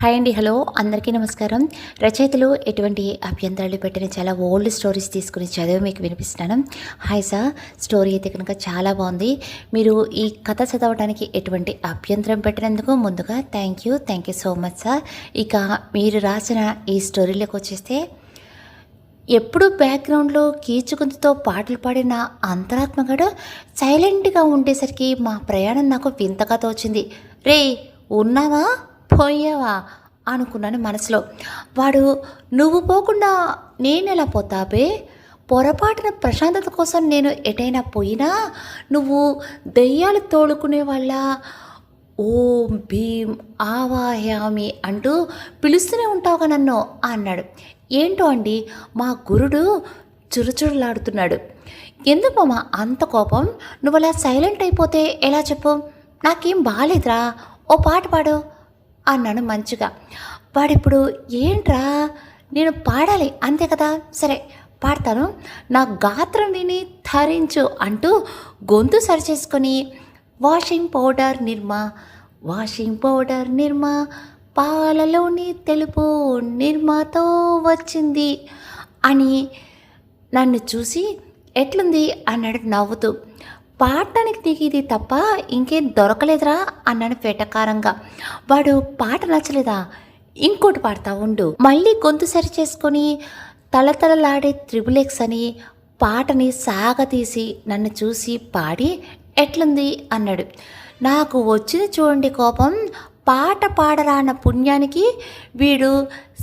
Hi అండి. Hello అందరికీ నమస్కారం. రచయితలు ఎటువంటి అభ్యంతరాలు పెట్టిన చాలా ఓల్డ్ స్టోరీస్ తీసుకుని చదివి మీకు వినిపిస్తున్నాను. హాయ్ సార్, స్టోరీ అయితే కనుక చాలా బాగుంది. మీరు ఈ కథ చదవడానికి ఎటువంటి అభ్యంతరం పెట్టినందుకు ముందుగా thank you so much sir. ఇక మీరు రాసిన ఈ స్టోరీలోకి వచ్చేస్తే, ఎప్పుడు బ్యాక్గ్రౌండ్లో కీచుకుందుతో పాటలు పాడిన అంతరాత్మగడు సైలెంట్గా ఉండేసరికి మా ప్రయాణం నాకు వింతగా తోచింది. రే ఉన్నావా పోయావా అనుకున్నాను మనసులో. వాడు నువ్వు పోకుండా నేనెలా పోతాబే, పొరపాటున ప్రశాంతత కోసం నేను ఎటైనా పోయినా నువ్వు దెయ్యాలు తోలుకునే వాళ్ళ ఓం భీం ఆవాహ్యామి అంటూ పిలుస్తూనే ఉంటావుగా నన్ను అన్నాడు. ఏంటో అండి, మా గురుడు చురుచురులాడుతున్నాడు. ఎందుకు మా అంత కోపం? నువ్వు అలా సైలెంట్ అయిపోతే ఎలా చెప్పు? నాకేం బాగాలేదురా, ఓ పాట పాడు అన్నాను మంచిగా. వాడిప్పుడు ఏంట్రా, నేను పాడాలి అంతే కదా, సరే పాడతాను, నా గాత్రం విని ధరించు అంటూ గొంతు సరిచేసుకొని వాషింగ్ పౌడర్ నిర్మా పాలలోని తెలుపు నిర్మాతో వచ్చింది అని నన్ను చూసి ఎట్లుంది అన్నాడు నవ్వుతూ. పాడటానికి నీకు ఇది తప్ప ఇంకేం దొరకలేదురా అన్నాను వెటకారంగా. వాడు పాట నచ్చలేదా, ఇంకోటి పాడతా ఉండు. మళ్ళీ గొంతు సరి చేసుకొని తలతలలాడే త్రిబులెక్స్ అని పాటని సాగతీసి నన్ను చూసి పాడి ఎట్లుంది అన్నాడు. నాకు వచ్చింది చూడండి కోపం. పాట పాడరాన్న పుణ్యానికి వీడు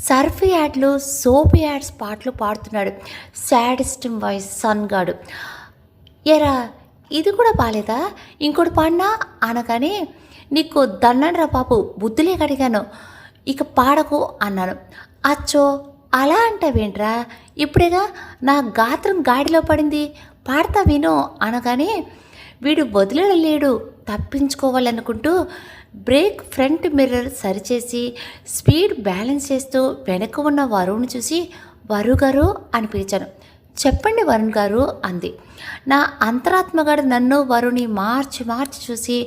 సర్ఫ్ యాడ్లు సోప్ యాడ్స్ పాటలు పాడుతున్నాడు. Sadist voice సన్గాడు. ఎరా ఇది కూడా బాలేదా, ఇంకోటి పాడినా అనగానే, నీకు దన్నరా పాపు, బుద్ధులే కడిగాను, ఇక పాడకు అన్నాను. అచ్చో అలా అంటావేంట్రా, ఇప్పుడేగా నా గాత్రం గాడిలో పడింది, పాడతా విను అనగానే వీడు వదిలేడు. తప్పించుకోవాలనుకుంటూ బ్రేక్ ఫ్రంట్ మిర్రర్ సరిచేసి స్పీడ్ బ్యాలెన్స్ చేస్తూ వెనక ఉన్న వరుణ్ని చూసి వరుగారు అని పిలిచాను. చెప్పండి వరుణ్ గారు అంది. నా అంతరాత్మగాడు నన్ను వరుణి మార్చి చూసి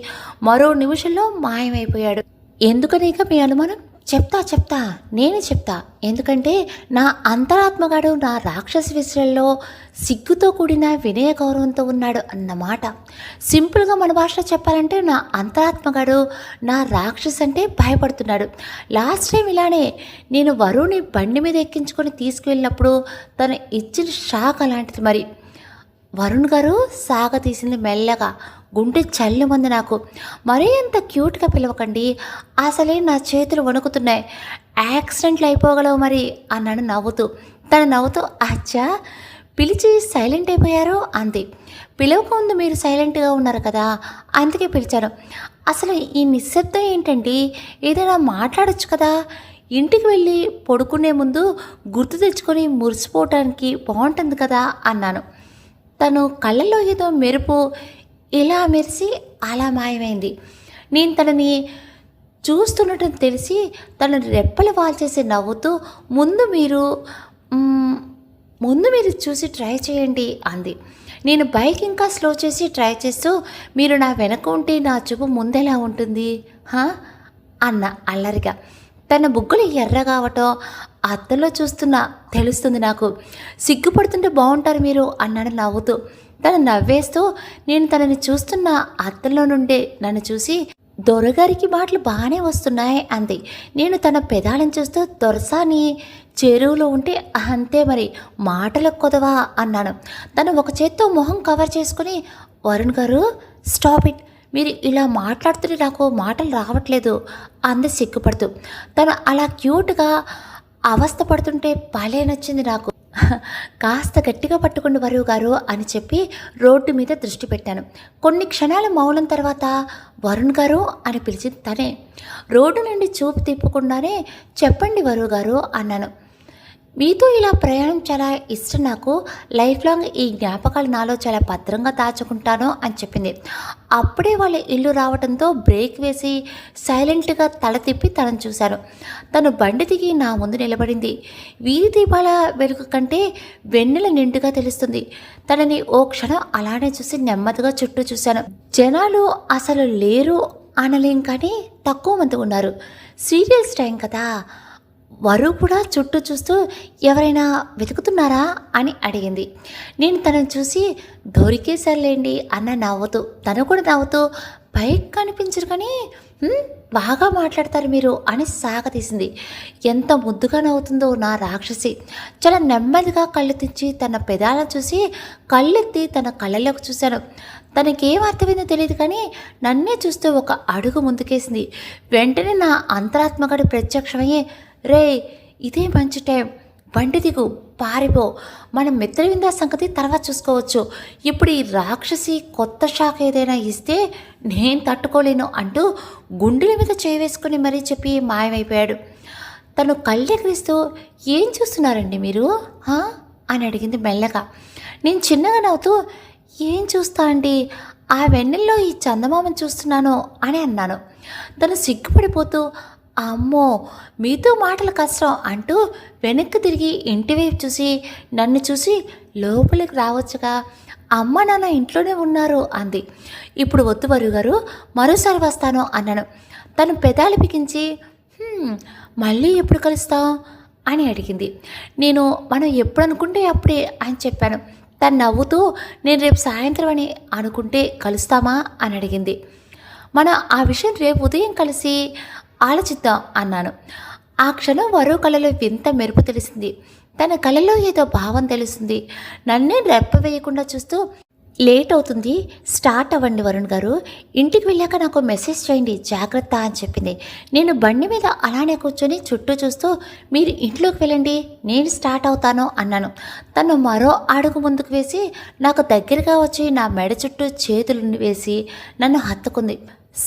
మరో నిమిషంలో మాయమైపోయాడు. ఎందుకనిక మీ అనుమానం? చెప్తా నేనే చెప్తా. ఎందుకంటే నా అంతరాత్మగాడు నా రాక్షస విషయంలో సిగ్గుతో కూడిన వినయ గౌరవంతో ఉన్నాడు అన్నమాట. సింపుల్గా మన భాషలో చెప్పాలంటే నా అంతరాత్మగాడు నా రాక్షస అంటే భయపడుతున్నాడు. లాస్ట్ టైం ఇలానే నేను వరుణ్ని బండి మీద ఎక్కించుకొని తీసుకువెళ్ళినప్పుడు తను ఇచ్చిన షాక్ అలాంటిది. మరి వరుణ్ గారు సాగ తీసింది మెల్లగా. గుండె చల్లిమంది నాకు. మరీ అంత క్యూట్గా పిలవకండి, అసలే నా చేతులు వణుకుతున్నాయి, యాక్సిడెంట్లు అయిపోగలవు మరి అన్నాడు నవ్వుతూ. తను నవ్వుతూ అచ్చా పిలిచి సైలెంట్ అయిపోయారు అంది. పిలవక ముందు మీరు సైలెంట్గా ఉన్నారు కదా, అందుకే పిలిచాను. అసలు ఈ నిశ్శబ్దం ఏంటండి, ఏదైనా మాట్లాడొచ్చు కదా, ఇంటికి వెళ్ళి పడుకునే ముందు గుర్తు తెచ్చుకొని మురిసిపోవటానికి బాగుంటుంది కదా అన్నాను. తను కళ్ళల్లో ఏదో మెరుపు ఇలా మెరిసి అలా మాయమైంది. నేను తనని చూస్తున్నట్టు తెలిసి తను రెప్పలు వాల్చేసి నవ్వుతూ ముందు మీరు చూసి ట్రై చేయండి అంది. నేను బైక్ ఇంకా స్లో చేసి ట్రై చేస్తూ, మీరు నా వెనక ఉంటే నా చూపు ముందెలా ఉంటుంది అన్న అల్లరిగా. తన బుగ్గలు ఎర్రగావటం అద్దంలో చూస్తున్నా తెలుస్తుంది నాకు. సిగ్గుపడుతుంటే బాగుంటారు మీరు అన్నాడు నవ్వుతూ. తను నవ్వేస్తూ నేను తనని చూస్తున్న అద్దంలో నుండే నన్ను చూసి దొరగారికి మాటలు బాగానే వస్తున్నాయి అంది. నేను తన పెదాలను చూస్తూ దొరసాని చెరువులో ఉంటే అంతే మరి మాటలకు కొదవా అన్నాను. తను ఒక చేత్తో మొహం కవర్ చేసుకుని వరుణ్ గారు స్టాప్ ఇట్, మీరు ఇలా మాట్లాడుతుంటే నాకు మాటలు రావట్లేదు అంది సిగ్గుపడుతూ. తను అలా క్యూట్గా అవస్థ పడుతుంటే భలే నచ్చింది నాకు. కాస్త గట్టిగా పట్టుకోండి వరువు గారు అని చెప్పి రోడ్డు మీద దృష్టి పెట్టాను. కొన్ని క్షణాల మౌనం తర్వాత వరుణ్ గారు అని పిలిచింది తనే. రోడ్డు నుండి చూపు తిప్పకుండానే చెప్పండి వరువు గారు అన్నాను. మీతో ఇలా ప్రయాణం చాలా ఇష్టం నాకు, లైఫ్ లాంగ్ ఈ జ్ఞాపకాలు నాలో చాలా భద్రంగా దాచుకుంటాను అని చెప్పింది. అప్పుడే వాళ్ళ ఇల్లు రావడంతో బ్రేక్ వేసి సైలెంట్గా తల తిప్పి తనను చూశాను. తను బండి దిగి నా ముందు నిలబడింది. వీధి దీపాల వెలుగు కంటే వెన్నెల నిండుగా తెలుస్తుంది. తనని ఓ క్షణం అలానే చూసి నెమ్మదిగా చుట్టూ చూశాను. జనాలు అసలు లేరు అనలేం కానీ తక్కువ మంది ఉన్నారు. సీరియల్స్ టైం కదా. వరు కూడా చుట్టూ చూస్తూ ఎవరైనా వెతుకుతున్నారా అని అడిగింది. నేను తనను చూసి దొరికేసర్లేండి అన్న నవ్వుతూ, తను కూడా నవ్వుతూ పైకి కనిపించరు కానీ బాగా మాట్లాడతారు మీరు అని సాగతీసింది. ఎంత ముద్దుగా నవ్వుతుందో నా రాక్షసి. చాలా నెమ్మదిగా కళ్ళు తెచ్చి తన పెదాలను చూసి కళ్ళెత్తి తన కళ్ళలోకి చూశాను. తనకేం అర్థమైందో తెలియదు కానీ నన్నే చూస్తూ ఒక అడుగు ముందుకేసింది. వెంటనే నా అంతరాత్మగడి ప్రత్యక్షమయ్యే, రే ఇదే మంచి టైం, బండి దిగు, పారిపో, మనం మిత్రవిందా సంగతి తర్వాత చూసుకోవచ్చు, ఇప్పుడు ఈ రాక్షసి కొత్త షాక్ ఏదైనా ఇస్తే నేను తట్టుకోలేను అంటూ గుండెల మీద చేవేసుకుని మరీ చెప్పి మాయమైపోయాడు. తను కళ్ళెగిరిస్తూ, ఏం చూస్తున్నారండి మీరు అని అడిగింది మెల్లగా. నేను చిన్నగా నవ్వుతూ, ఏం చూస్తా అండి, ఆ వెన్నెల్లో ఈ చందమామను చూస్తున్నాను అని అన్నాను. తను సిగ్గుపడిపోతూ, అమ్మో మీతో మాటలు కష్టం అంటూ వెనక్కి తిరిగి ఇంటివైపు చూసి నన్ను చూసి లోపలికి రావచ్చుగా, అమ్మ నాన్న ఇంట్లోనే ఉన్నారు అంది. ఇప్పుడు వద్దు వరు గారు, మరోసారి వస్తాను అన్నాను. తను పెదాలు బిగించి, మళ్ళీ ఎప్పుడు కలుస్తాం అని అడిగింది. నేను మనం ఎప్పుడు అనుకుంటే అప్పుడే అని చెప్పాను. తను నవ్వుతూ, నేను రేపు సాయంత్రం అని అనుకుంటే కలుస్తామా అని అడిగింది. మనం ఆ విషయం రేపు ఉదయం కలిసి ఆలోచిద్దాం అన్నాను. ఆ క్షణం వరు కళలో వింత మెరుపు తెలిసింది. తన కళలో ఏదో భావం తెలుస్తుంది. నన్నే రెప్ప వేయకుండా చూస్తూ, లేట్ అవుతుంది, స్టార్ట్ అవ్వండి వరుణ్ గారు, ఇంటికి వెళ్ళాక నాకు మెసేజ్ చేయండి, జాగ్రత్త అని చెప్పింది. నేను బండి మీద అలానే కూర్చొని చుట్టూ చూస్తూ, మీరు ఇంట్లోకి వెళ్ళండి, నేను స్టార్ట్ అవుతాను అన్నాను. తను మరో అడుగు ముందుకు వేసి నాకు దగ్గరగా వచ్చి నా మెడ చుట్టూ చేతులు వేసి నన్ను హత్తుకుంది.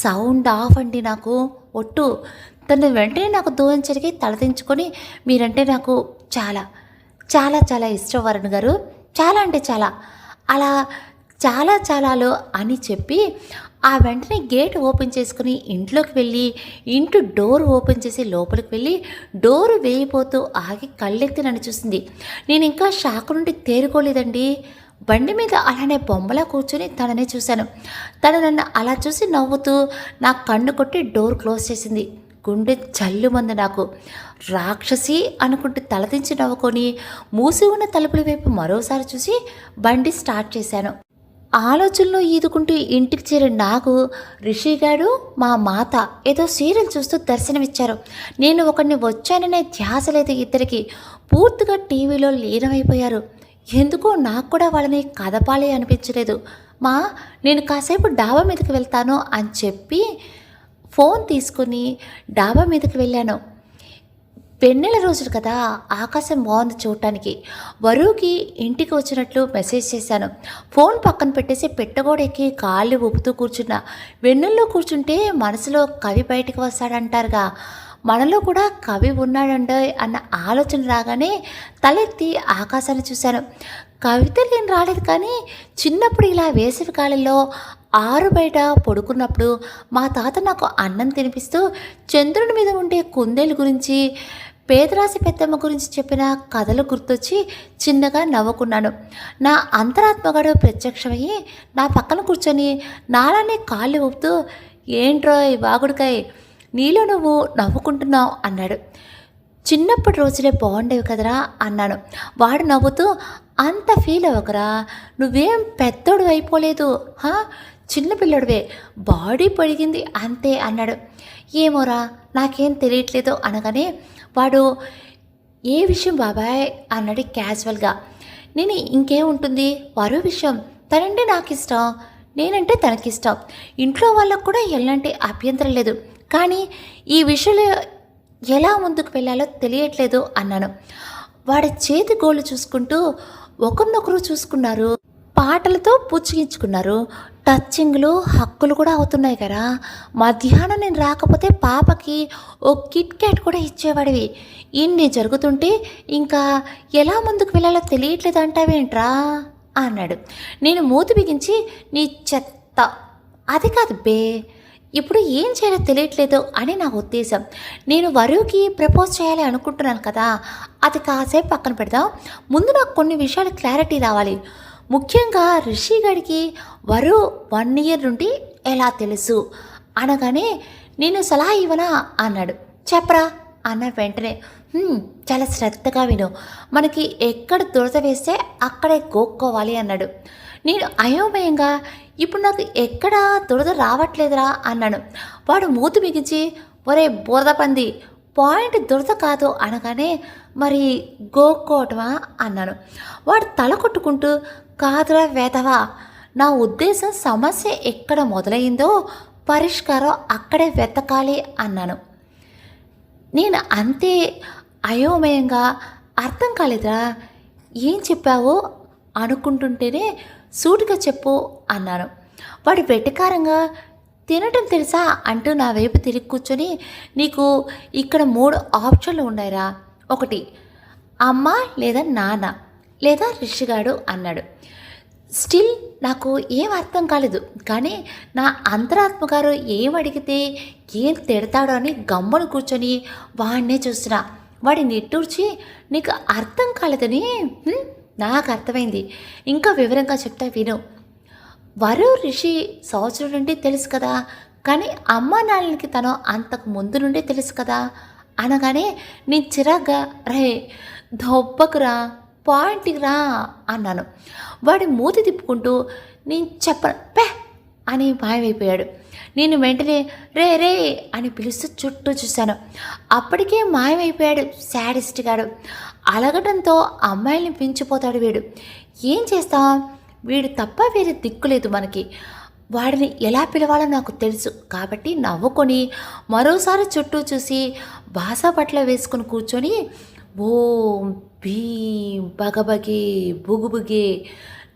సౌండ్ ఆఫ్ అండి నాకు ఒట్టు. తను వెంటనే నాకు దూరం జరిగి తలదించుకొని, మీరంటే నాకు చాలా చాలా చాలా ఇష్టం వరుణ్ గారు, చాలా అంటే చాలా, అలా చాలా చాలాలో అని చెప్పి ఆ వెంటనే గేట్ ఓపెన్ చేసుకుని ఇంట్లోకి వెళ్ళి ఇంటి డోర్ ఓపెన్ చేసి లోపలికి వెళ్ళి డోరు వేయిపోతూ ఆగి కళ్ళెత్తి నన్ను చూసింది. నేను ఇంకా షాక్ నుండి తేరుకోలేదండి. బండి మీద అలానే బొమ్మలా కూర్చొని తననే చూశాను. తను నన్ను అలా చూసి నవ్వుతూ నా కన్ను కొట్టి డోర్ క్లోజ్ చేసింది. గుండె జల్లుమంది నాకు. రాక్షసి అనుకుంటూ తలదించి నవ్వుకొని మూసి ఉన్న తలుపుల వైపు మరోసారి చూసి బండి స్టార్ట్ చేశాను. ఆలోచనలో ఈదుకుంటూ ఇంటికి చేరిన నాకు రిషిగాడు మా మాత ఏదో సీరియల్ చూస్తూ దర్శనమిచ్చారు. నేను ఒకరిని వచ్చాననే ధ్యాస లేదు ఇద్దరికి. పూర్తిగా టీవీలో లీనమైపోయారు. ఎందుకో నాకు కూడా వాళ్ళని కదపాలి అనిపించలేదు. నేను కాసేపు డాబా మీదకి వెళ్తాను అని చెప్పి ఫోన్ తీసుకుని డాబా మీదకి వెళ్ళాను. పెన్నెల రోజులు కదా, ఆకాశం బాగుంది చూడటానికి. వరువుకి ఇంటికి వచ్చినట్లు మెసేజ్ చేశాను. ఫోన్ పక్కన పెట్టేసి పెట్టగోడెక్కి కాళ్ళు ఊపుతూ కూర్చున్నా. వెన్నెల్లో కూర్చుంటే మనసులో కవి బయటకు వస్తాడంటారుగా, మనలో కూడా కవి ఉన్నాడండో అన్న ఆలోచన రాగానే తలెత్తి ఆకాశాన్ని చూశాను. కవితలు ఏం రాలేదు కానీ చిన్నప్పుడు ఇలా వేసవి కాలంలో ఆరు బయట పడుకున్నప్పుడు మా తాత నాకు అన్నం తినిపిస్తూ చంద్రుని మీద ఉండే కుందేలు గురించి, పేదరాశి పెద్దమ్మ గురించి చెప్పిన కథలు గుర్తొచ్చి చిన్నగా నవ్వుకున్నాను. నా అంతరాత్మగాడు ప్రత్యక్షమయ్యి నా పక్కన కూర్చొని నాలానే కాళ్ళు ఊపుతూ, ఏంట్రోయ్ వాగుడుకాయ్, నీలో నువ్వు నవ్వుకుంటున్నావు అన్నాడు. చిన్నప్పటి రోజులే బాగుండేవి కదరా అన్నాను. వాడు నవ్వుతూ, అంత ఫీల్ అవ్వకరా, నువ్వేం పెద్దోడు అయిపోలేదు, చిన్నపిల్లడివే, బాడీ పొడిగింది అంతే అన్నాడు. ఏమోరా నాకేం తెలియట్లేదు అనగానే వాడు, ఏ విషయం బాబాయ్ అన్నాడు క్యాజువల్గా. నేను ఇంకేముంటుంది, వరో విషయం, తనంటే నాకు ఇష్టం, నేనంటే తనకిష్టం, ఇంట్లో వాళ్ళకు కూడా ఎలాంటి అభ్యంతరం లేదు, కానీ ఈ విషయంలో ఎలా ముందుకు వెళ్ళాలో తెలియట్లేదు అన్నాను. వాడి చేతి గోళ్ళు చూసుకుంటూ ఒకరినొకరు చూసుకున్నారు, పాటలతో పుచ్చుగించుకున్నారు, టచ్చింగ్లు హక్కులు కూడా అవుతున్నాయి కదా. మధ్యాహ్నం నేను రాకపోతే పాపకి ఓ కిట్ క్యాట్ కూడా ఇచ్చేవాడివి. ఇన్ని జరుగుతుంటే ఇంకా ఎలా ముందుకు వెళ్ళాలో తెలియట్లేదు అంటావేంట్రా అన్నాడు. నేను మూతి బిగించి, నీ చెత్త, అది కాదు బే, ఇప్పుడు ఏం చేయాలో తెలియట్లేదు అని నా ఉద్దేశం. నేను వరువుకి ప్రపోజ్ చేయాలి అనుకుంటున్నాను కదా, అది కాసేపు పక్కన పెడదాం, ముందు నాకు కొన్ని విషయాలు క్లారిటీ రావాలి. ముఖ్యంగా రిషి గడికి వరు 1 year నుండి ఎలా తెలుసు అనగానే, నేను సలహా ఇవ్వనా అన్నాడు. చెప్పరా అన్న వెంటనే చాలా శ్రద్ధగా విను. మనకి ఎక్కడ దురద వేస్తే అక్కడే గోక్కోవాలి అన్నాడు. నేను అయోమయంగా ఇప్పుడు నాకు ఎక్కడ దురద రావట్లేదురా అన్నాను. వాడు మూతి బిగించి ఒరే బురద పంది పాయింట్ దురద కాదు అనగానే మరి గోక్కోవటమా అన్నాను. వాడు తల కొట్టుకుంటూ కాదురా వేదవా, నా ఉద్దేశం సమస్య ఎక్కడ మొదలైందో పరిష్కారం అక్కడే వెతకాలి అన్నాను. నేను అంతే అయోమయంగా అర్థం కాలేదురా, ఏం చెప్పావో అనుకుంటుంటేనే సూటిగా చెప్పు అన్నాను. వాడు వెటకారంగా తినటం తెలుసా అంటూ నా వైపు తిరిగి కూర్చొని నీకు ఇక్కడ 3 ఆప్షన్లు ఉన్నాయిరా, ఒకటి అమ్మ లేదా నాన్న లేదా రిషిగాడు అన్నాడు. స్టిల్ నాకు ఏం అర్థం కాలేదు, కానీ నా అంతరాత్మ గారు ఏం అడిగితే ఏం తిడతాడో అని గమ్మును కూర్చొని వాడినే చూస్తున్నా. వాడి నిట్టూర్చి నీకు అర్థం కాలేదని నాకు అర్థమైంది, ఇంకా వివరంగా చెప్తా విను. వరు రిషి సంవత్సరం నుండి తెలుసు కదా, కానీ అమ్మ నాన్నలకి తను అంతకు ముందు నుండే తెలుసు కదా అనగానే నేను చిరాగ్గా రే దొబ్బకురా పాయింట్కి రా అన్నాను. వాడి మూతి తిప్పుకుంటూ నేను పే అని మాయమైపోయాడు. నేను వెంటనే రే రే అని పిలుస్తూ చుట్టూ చూశాను. అప్పటికే మాయమైపోయాడు శాడిస్ట్ గాడు. అలగటంతో అమ్మాయిల్ని పెంచిపోతాడు వీడు. ఏం చేస్తాం, వీడు తప్ప వేరే దిక్కులేదు మనకి. వాడిని ఎలా పిలవాలో నాకు తెలుసు కాబట్టి నవ్వుకొని మరోసారి చుట్టూ చూసి బాసా బట్టలు వేసుకుని కూర్చొని ఓం భీం బగబగే బుగుబుగే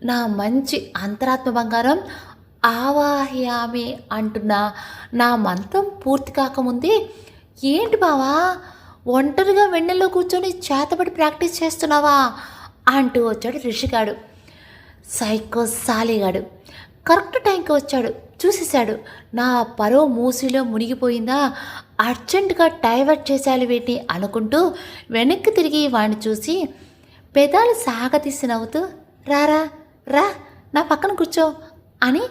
నా మంచి అంతరాత్మ బంగారం ఆవాహయామి అంటున్న నా మంత్రం పూర్తి కాకముందే ఏంటి బావా ఒంటరిగా వెన్నెల్లో కూర్చొని చేతబడి ప్రాక్టీస్ చేస్తున్నావా అంటూ వచ్చాడు రిషిగాడు. సైకో సాలిగాడు కరెక్ట్ టైంకి వచ్చాడు. చూసేశాడు నా పరో మూసిలో మునిగిపోయిందా, అర్జెంటుగా డైవర్ట్ చేసేయాలి వీటిని అనుకుంటూ వెనక్కి తిరిగి వాడిని చూసి పెదాలు సాగతీసి నవ్వుతూ రారా రా నా పక్కన కూర్చో అని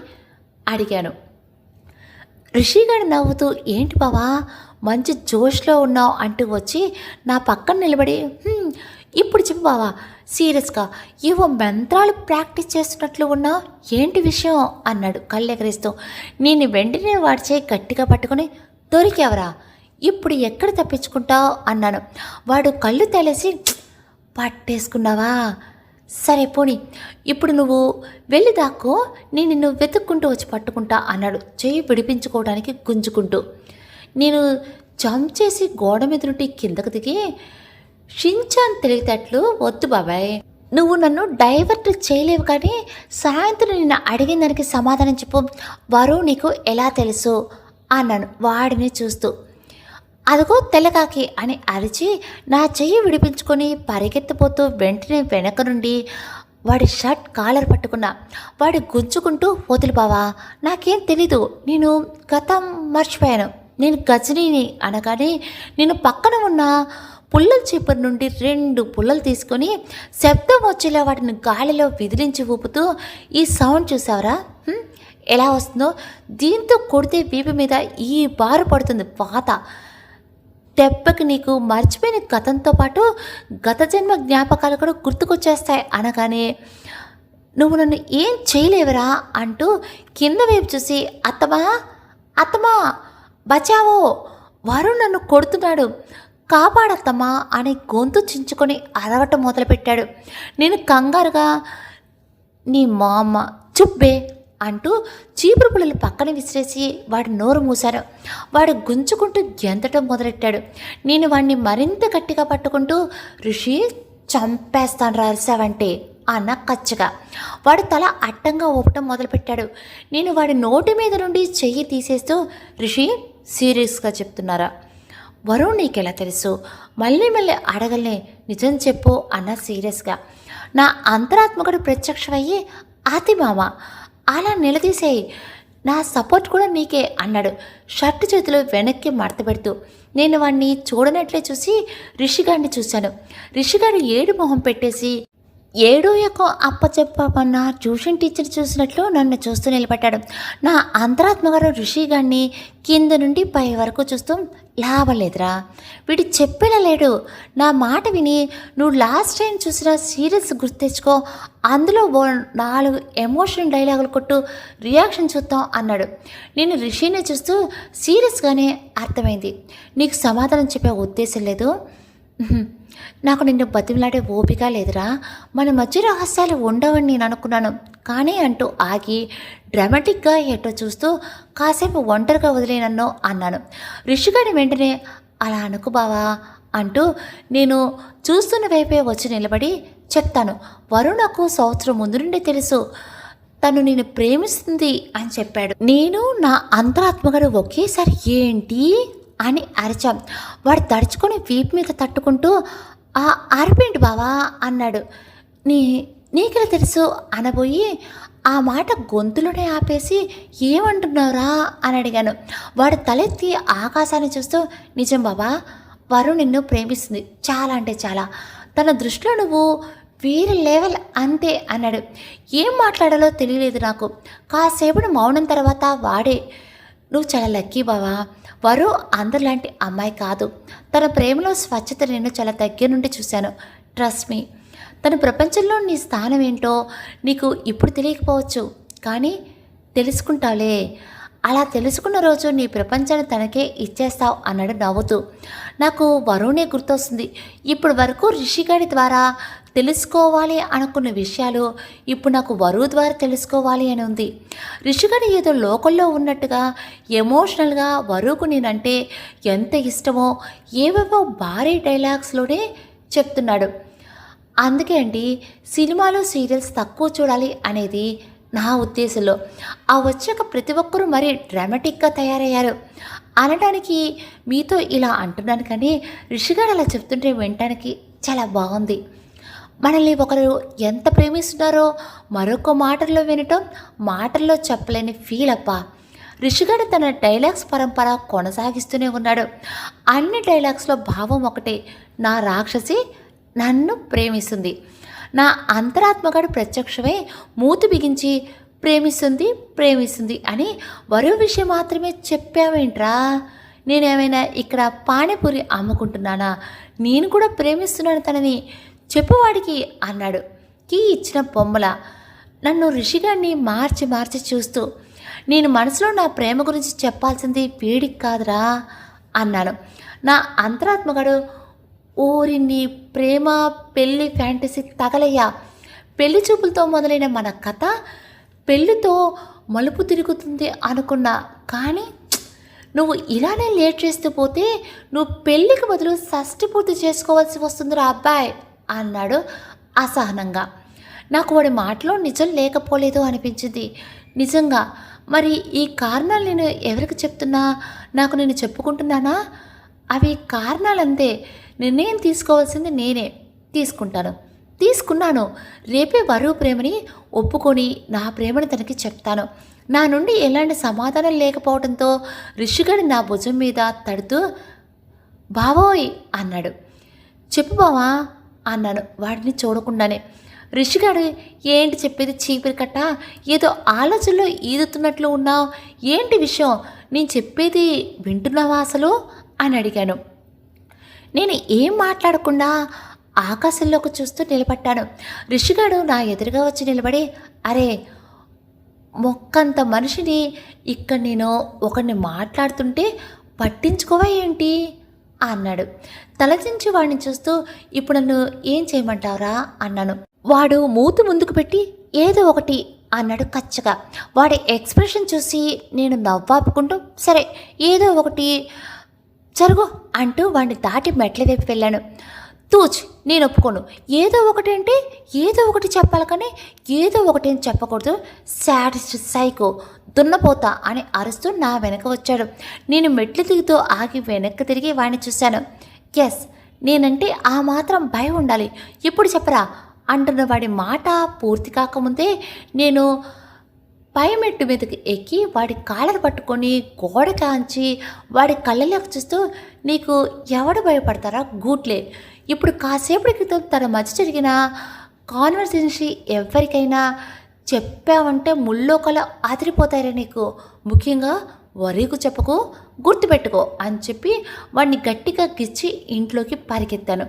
అడిగాను. రిషిగాడు నవ్వుతూ ఏంటి బావా మంచి జోష్లో ఉన్నావు అంటూ వచ్చి నా పక్కన నిలబడి ఇప్పుడు చెప్పు బావా సీరియస్గా ఏవో మంత్రాలు ప్రాక్టీస్ చేస్తున్నట్లు ఉన్నావు, ఏంటి విషయం అన్నాడు కళ్ళెగరేస్తూ. నేను వెంటనే వాడి చేయి గట్టిగా పట్టుకుని దొరికావరా, ఇప్పుడు ఎక్కడ తప్పించుకుంటావు అన్నాను. వాడు కళ్ళు తెలేసి పట్టేసుకున్నావా, సరే పోనీ ఇప్పుడు నువ్వు వెళ్ళి దాక్కో, నేను నిన్ను వెతుక్కుంటూ వచ్చి పట్టుకుంటా అన్నాడు చెయ్యి విడిపించుకోవడానికి గుంజుకుంటూ. నేను జంప్ చేసి గోడ మీద నుండి కిందకు దిగి షించాన్ తెలివితేటలు వద్దు బాబాయ్, నువ్వు నన్ను డైవర్ట్ చేయలేవు, కానీ సాయంత్రం నిన్ను అడిగిన దానికి సమాధానం చెప్పు, వరు నీకు ఎలా తెలుసు అన్నాను వాడిని చూస్తూ. అదిగో తెల్లకాకి అని అరిచి నా చెయ్యి విడిపించుకొని పరిగెత్తిపోతూ వెంటనే వెనక నుండి వాడి షర్ట్ కాలర్ పట్టుకున్నా. వాడి గుంజుకుంటూ వదులు బావా నాకేం తెలీదు, నేను గతం మర్చిపోయాను, నేను గజనీని అనగానే నేను పక్కన ఉన్న పుల్లల చీపురు నుండి 2 పుల్లలు తీసుకొని శబ్దం వచ్చేలా వాటిని గాలిలో విదిలించి ఊపుతూ ఈ సౌండ్ చూసావరా ఎలా వస్తుందో, దీంతో కొడితే వీపు మీద ఈ బారు పడుతుంది వాత, దెబ్బకి నీకు మర్చిపోయిన గతంతో పాటు గత జన్మ జ్ఞాపకాలు కూడా గుర్తుకొచ్చేస్తాయి అనగానే నువ్వు నన్ను ఏం చేయలేవరా అంటూ కింద వైపు చూసి అత్తమా అత్తమా బచావో వారు నన్ను కొడుతున్నాడు కాపాడత్తమ్మా అని గొంతు చించుకొని అరవటం మొదలుపెట్టాడు. నేను కంగారుగా నీ మా అమ్మ చుబ్బే అంటూ చీపురు పుల్లలు పక్కన విసిరేసి వాడి నోరు మూశాను. వాడు గుంజుకుంటూ గెంతటం మొదలెట్టాడు. నేను వాడిని మరింత గట్టిగా పట్టుకుంటూ ఋషి చంపేస్తాను రాసావంటే అన్న కచ్చగా. వాడు తల అడ్డంగా ఊపటం మొదలుపెట్టాడు. నేను వాడి నోటి మీద నుండి చెయ్యి తీసేస్తూ ఋషి సీరియస్గా చెప్తున్నారా, వరుణ్ నీకెలా తెలుసు, మళ్ళీ అడగలే నిజం చెప్పు అన్న సీరియస్గా. నా అంతరాత్మకుడు ప్రత్యక్షమయ్యి ఆతి మామ అలా నిలదీసేయి, నా సపోర్ట్ కూడా నీకే అన్నాడు షర్టు చేతులు వెనక్కి మడత పెడుతూ. నేను వాడిని చూడనట్లే చూసి రిషిగాడిని చూశాను. రిషిగాడు ఏడు మొహం పెట్టేసి ఏడో యొక్క అప్పచెప్పమన్న ట్యూషన్ టీచర్ చూసినట్లు నన్ను చూస్తూ నిలబడ్డాడు. నా అంతరాత్మగారు రిషిగాడిని కింద నుండి పై వరకు చూస్తూ లాభం లేదురా, వీడు చెప్పేలా లేడు. నా మాట విని నువ్వు లాస్ట్ టైం చూసిన సీరియల్స్ గుర్తు తెచ్చుకో, అందులో 4 ఎమోషన్ డైలాగులు కొట్టు, రియాక్షన్ చూద్దాం అన్నాడు. నేను రిషిని చూస్తూ సీరియస్గానే అర్థమైంది, నీకు సమాధానం చెప్పే ఉద్దేశం లేదు. "ఉహుం, నాకు నిన్ను బతిమలాడే ఓపిక లేదురా, మన మధ్య రహస్యాలు ఉండవని నేను అనుకున్నాను కానీ" అంటూ ఆగి డ్రామాటిక్గా ఎటో చూస్తూ కాసేపు ఒంటరిగా వదిలే నన్ను అన్నాను. రిషిగాడి వెంటనే "అలా అనుకు బావా" అంటూ నేను చూస్తున్న వైపే వచ్చి నిలబడి చెప్తాను, వరుణ్ నాకు సంవత్సరం ముందు నుండి తెలుసు, తను నేను ప్రేమిస్తుంది అని చెప్పాడు. నేను నా అంతరాత్మగడు ఒకేసారి ఏంటి అని అరిచాం. వాడు తడుచుకొని వీపు మీద తట్టుకుంటూ "ఆ అరపేంటి బావా" అన్నాడు. నీకెలా తెలుసు అనబోయి ఆ మాట గొంతులోనే ఆపేసి "ఏమంటున్నావురా" అని అడిగాను. వాడు తలెత్తి ఆకాశాన్ని చూస్తూ "నిజం బాబా, వరుణ్ నిన్ను ప్రేమిస్తుంది, చాలా అంటే చాలా. తన దృష్టిలో నువ్వు వేరే లెవెల్ అంతే" అన్నాడు. ఏం మాట్లాడాలో తెలియలేదు నాకు. కాసేపటి మౌనం తర్వాత వాడే "నువ్వు చాలా లక్కీ బావా, వరు అందరిలాంటి అమ్మాయి కాదు. తన ప్రేమలో స్వచ్ఛత నేను చాలా దగ్గర నుండి చూశాను. ట్రస్ట్ మీ, తన ప్రపంచంలో నీ స్థానం ఏంటో నీకు ఇప్పుడు తెలియకపోవచ్చు, కానీ తెలుసుకుంటావులే. అలా తెలుసుకున్న రోజు నీ ప్రపంచాన్ని తనకే ఇచ్చేస్తావు" అన్నాడు నవ్వుతూ. నాకు వరుణే గుర్తొస్తుంది. ఇప్పటి వరకు రిషిగాడి ద్వారా తెలుసుకోవాలి అనుకున్న విషయాలు ఇప్పుడు నాకు వరువు ద్వారా తెలుసుకోవాలి అని ఉంది. రిషిగాడి ఏదో లోకల్లో ఉన్నట్టుగా ఎమోషనల్గా వరువుకు నేనంటే ఎంత ఇష్టమో ఏవేవో భారీ డైలాగ్స్లోనే చెప్తున్నాడు. అందుకే అండి సినిమాలు సీరియల్స్ తక్కువ చూడాలి అనేది నా ఉద్దేశంలో. ఆ వచ్చాక ప్రతి ఒక్కరూ మరీ డ్రామాటిక్గా తయారయ్యారు అనడానికి మీతో ఇలా అంటున్నాను, కానీ రిషిగాడు అలా చెప్తుంటే వినటానికి చాలా బాగుంది. మనల్ని ఒకరు ఎంత ప్రేమిస్తున్నారో మరొక మాటల్లో వినటం మాటల్లో చెప్పలేని ఫీల్ అప్ప. రిషిగాడు తన డైలాగ్స్ పరంపర కొనసాగిస్తూనే ఉన్నాడు. అన్ని డైలాగ్స్లో భావం ఒకటే, నా రాక్షసి నన్ను ప్రేమిస్తుంది. నా అంతరాత్మగాడు ప్రత్యక్షమై మూతి బిగించి ప్రేమిస్తుంది ప్రేమిస్తుంది అని వరువు విషయం మాత్రమే చెప్పావేంట్రా? నేనేమైనా ఇక్కడ పానీపూరి అమ్ముకుంటున్నానా? నేను కూడా ప్రేమిస్తున్నాను తనని చెప్పువాడికి అన్నాడు. కీ ఇచ్చిన బొమ్మల నన్ను రిషిగాడిని మార్చి మార్చి చూస్తూ, నేను మనసులో నా ప్రేమ గురించి చెప్పాల్సింది వీడికి కాదురా అన్నాను. నా అంతరాత్మగాడు ఓరి నీ ప్రేమ పెళ్ళి ఫ్యాంటసీ తగలయ్యా. పెళ్లి చూపులతో మొదలైన మన కథ పెళ్ళితో మలుపు తిరుగుతుంది అనుకున్నా, కానీ నువ్వు ఇలానే లేట్ చేస్తూ పోతే నువ్వు పెళ్ళికి బదులు షష్ఠి పూర్తి చేసుకోవాల్సి వస్తుందిరా అబ్బాయి అన్నాడు అసహనంగా. నాకు వాడి మాటలో నిజం లేకపోలేదు అనిపించింది. నిజంగా మరి ఈ కారణాలు నేను ఎవరికి చెప్తున్నా? నాకు నేను చెప్పుకుంటున్నానా? అవి కారణాలంతే. నిర్ణయం తీసుకోవాల్సింది నేనే తీసుకున్నాను. రేపే వరువు ప్రేమని ఒప్పుకొని నా ప్రేమని తనకి చెప్తాను. నా నుండి ఎలాంటి సమాధానం లేకపోవడంతో రిషిగాడి నా భుజం మీద తడుతూ బావోయ్ అన్నాడు. చెప్పు బావా అన్నాను వాడిని చూడకుండానే. రిషిగాడు ఏంటి చెప్పేది చీపిరి కట్ట, ఏదో ఆలోచనలో ఈదుతున్నట్లు ఉన్నావు, ఏంటి విషయం, నేను చెప్పేది వింటున్నావా అసలు అని అడిగాను. నేను ఏం మాట్లాడకుండా ఆకాశంలోకి చూస్తూ నిలబడ్డాను. రిషిగాడు నా ఎదురుగా వచ్చి నిలబడి అరే మొక్కంత మనిషిని ఇక్కడ నేను ఒకరిని మాట్లాడుతుంటే పట్టించుకోవా ఏంటి అన్నాడు. తలచించి వాడిని చూస్తూ ఇప్పుడు నన్ను ఏం చేయమంటావురా అన్నాను. వాడు మూతి ముందుకు పెట్టి ఏదో ఒకటి అన్నాడు కచ్చగా. వాడి ఎక్స్ప్రెషన్ చూసి నేను నవ్వాపుకుంటూ సరే ఏదో ఒకటి జరుగు అంటూ వాడిని దాటి మెట్ల వైపు వెళ్ళాను. తూచ్ నేను ఒప్పుకోను. ఏదో ఒకటి అంటే ఏదో ఒకటి చెప్పాలి, కానీ ఏదో ఒకటి అని చెప్పకూడదు. సాడిస్ట్ సైకో దున్నపోతా అని అరుస్తూ నా వెనక వచ్చాడు. నేను మెట్లు దిగుతూ ఆగి వెనక్కి తిరిగి వాడిని చూశాను. ఎస్, నేనంటే ఆ మాత్రం భయం ఉండాలి. ఇప్పుడు చెప్పరా అంటున్న వాడి మాట పూర్తి కాకముందే నేను పై మెట్టు మీదకి ఎక్కి వాడి కాళ్ళను పట్టుకొని గోడ కాంచి వాడి కళ్ళలోకి చూస్తూ నీకు ఎవడు భయపడతారా గూట్లే. ఇప్పుడు కాసేపటి క్రితం తన మధ్య జరిగిన కాన్వర్సేషన్ ఎవరికైనా చెప్పావంటే ముల్లోకల ఆదిరిపోతారా నీకు, ముఖ్యంగా వరీకు చెప్పకు, గుర్తుపెట్టుకో అని చెప్పి వాడిని గట్టిగా గిచ్చి ఇంట్లోకి పరిగెత్తాను.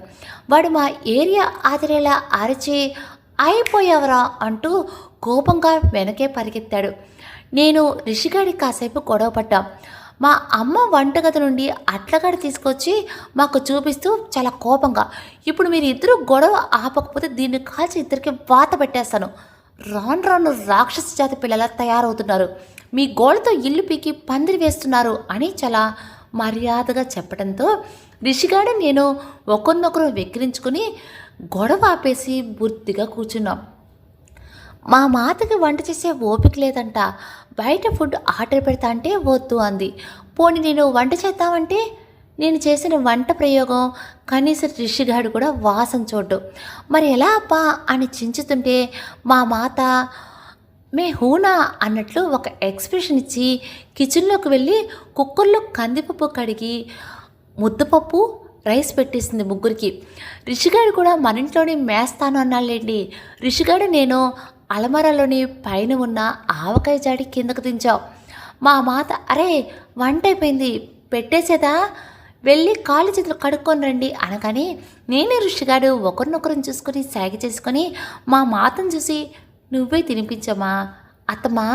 వాడు మా ఏరియా ఆదిరేలా అరిచి అయిపోయావరా అంటూ కోపంగా వెనకే పరిగెత్తాడు. నేను రిషిగాడి కాసేపు గొడవ పడ్డాం. మా అమ్మ వంటగది నుండి అట్లగాడ తీసుకొచ్చి మాకు చూపిస్తూ చాలా కోపంగా, ఇప్పుడు మీరు ఇద్దరు గొడవ ఆపకపోతే దీన్ని కాల్చి ఇద్దరికి వాత పెట్టేస్తాను. రాను రాను రాక్షస జాతి పిల్లలా తయారవుతున్నారు, మీ గోడతో ఇల్లు పీకి పందిరి వేస్తున్నారు అని చాలా మర్యాదగా చెప్పడంతో రిషిగాడు నేను ఒకరినొకరు వెక్కిరించుకుని గొడవ ఆపేసి బుద్ధిగా కూర్చున్నాం. మా మాతకి వంట చేసే ఓపిక లేదంట. బయట ఫుడ్ ఆర్డర్ పెడతా అంటే వద్దు అంది. పోనీ నేను వంట చేద్దామంటే నేను చేసిన వంట ప్రయోగం కనీసం రిషిగాడు కూడా వాసన చూడ్డు. మరి ఎలా అబ్బా అని చించుతుంటే మా మాత మే హూనా అన్నట్లు ఒక ఎక్స్ప్రెషన్ ఇచ్చి కిచెన్లోకి వెళ్ళి కుక్కర్లో కందిపప్పు కడిగి ముద్దపప్పు రైస్ పెట్టేసింది ముగ్గురికి. రిషిగాడు కూడా మన ఇంట్లోనే మేస్తాను అన్నాళ్ళేండి. రిషిగాడు నేను అలమరలోని పైన ఉన్న ఆవకాయ జాడి కిందకు దించావు. మా మాత అరే వంట అయిపోయింది పెట్టేసేదా, వెళ్ళి కాళ్ళు చేతులు కడుక్కొని రండి అనగానే నేనే రిషిగాడు ఒకరినొకరిని చూసుకొని సాగి చేసుకొని మా మాతను చూసి నువ్వే తినిపించమ్మా అత్తమ్మా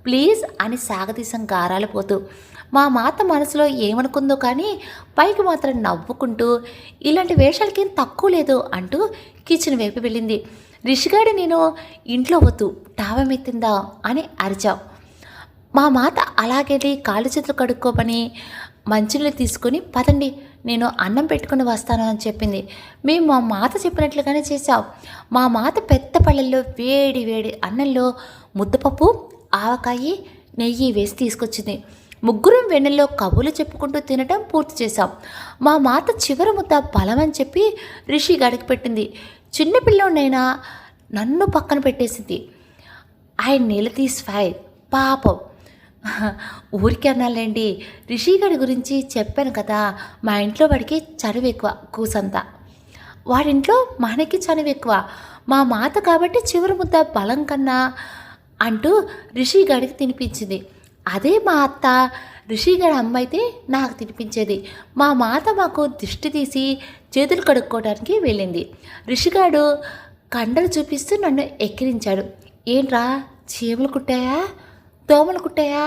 ప్లీజ్ అని సాగదీసం గారాలు పోతూ. మా మాత మనసులో ఏమనుకుందో కానీ పైకి మాత్రం నవ్వుకుంటూ ఇలాంటి వేషాలకేం తక్కువ లేదు అంటూ కిచెన్ వైపు వెళ్ళింది. రిషిగాడు నేను ఇంట్లో వద్దు టావం ఎత్తిందా అని అరిచావు. మా మాత అలాగెళ్ళి కాళ్ళు చేతులు కడుక్కోమని మంచినీళ్ళు తీసుకొని పదండి నేను అన్నం పెట్టుకుని వస్తాను అని చెప్పింది. మేము మా మాత చెప్పినట్లుగానే చేశాం. మా మాత పెద్ద పళ్ళల్లో వేడి వేడి అన్నంలో ముద్దపప్పు ఆవకాయి నెయ్యి వేసి తీసుకొచ్చింది. ముగ్గురం వెన్నెల్లో కబుర్లు చెప్పుకుంటూ తినటం పూర్తి చేశాం. మా మాత చివరి ముద్ద బలమని చెప్పి రిషి గడికి పెట్టింది. చిన్నపిల్లోనైనా నన్ను పక్కన పెట్టేసింది. ఆయన నిలదీస్ ఫైర్ పాపం ఊరికి అన్నాలేండి. రిషిగాడి గురించి చెప్పాను కదా, మా ఇంట్లో వాడికి చనువు ఎక్కువ కూసంతా, వాడింట్లో మనకి చనువు ఎక్కువ. మా మాత కాబట్టి చివరి ముద్ద బలం కన్నా అంటూ రిషిగాడికి తినిపించింది. అదే మా అత్త రిషిగాడి అమ్మ అయితే నాకు తినిపించేది. మా మాత మాకు దిష్టి తీసి చేతులు కడుక్కోవడానికి వెళ్ళింది. రిషిగాడు కండలు చూపిస్తూ నన్ను ఎక్కిరించాడు. ఏంట్రా చీమలు కుట్టాయా, దోమలు కుట్టాయా,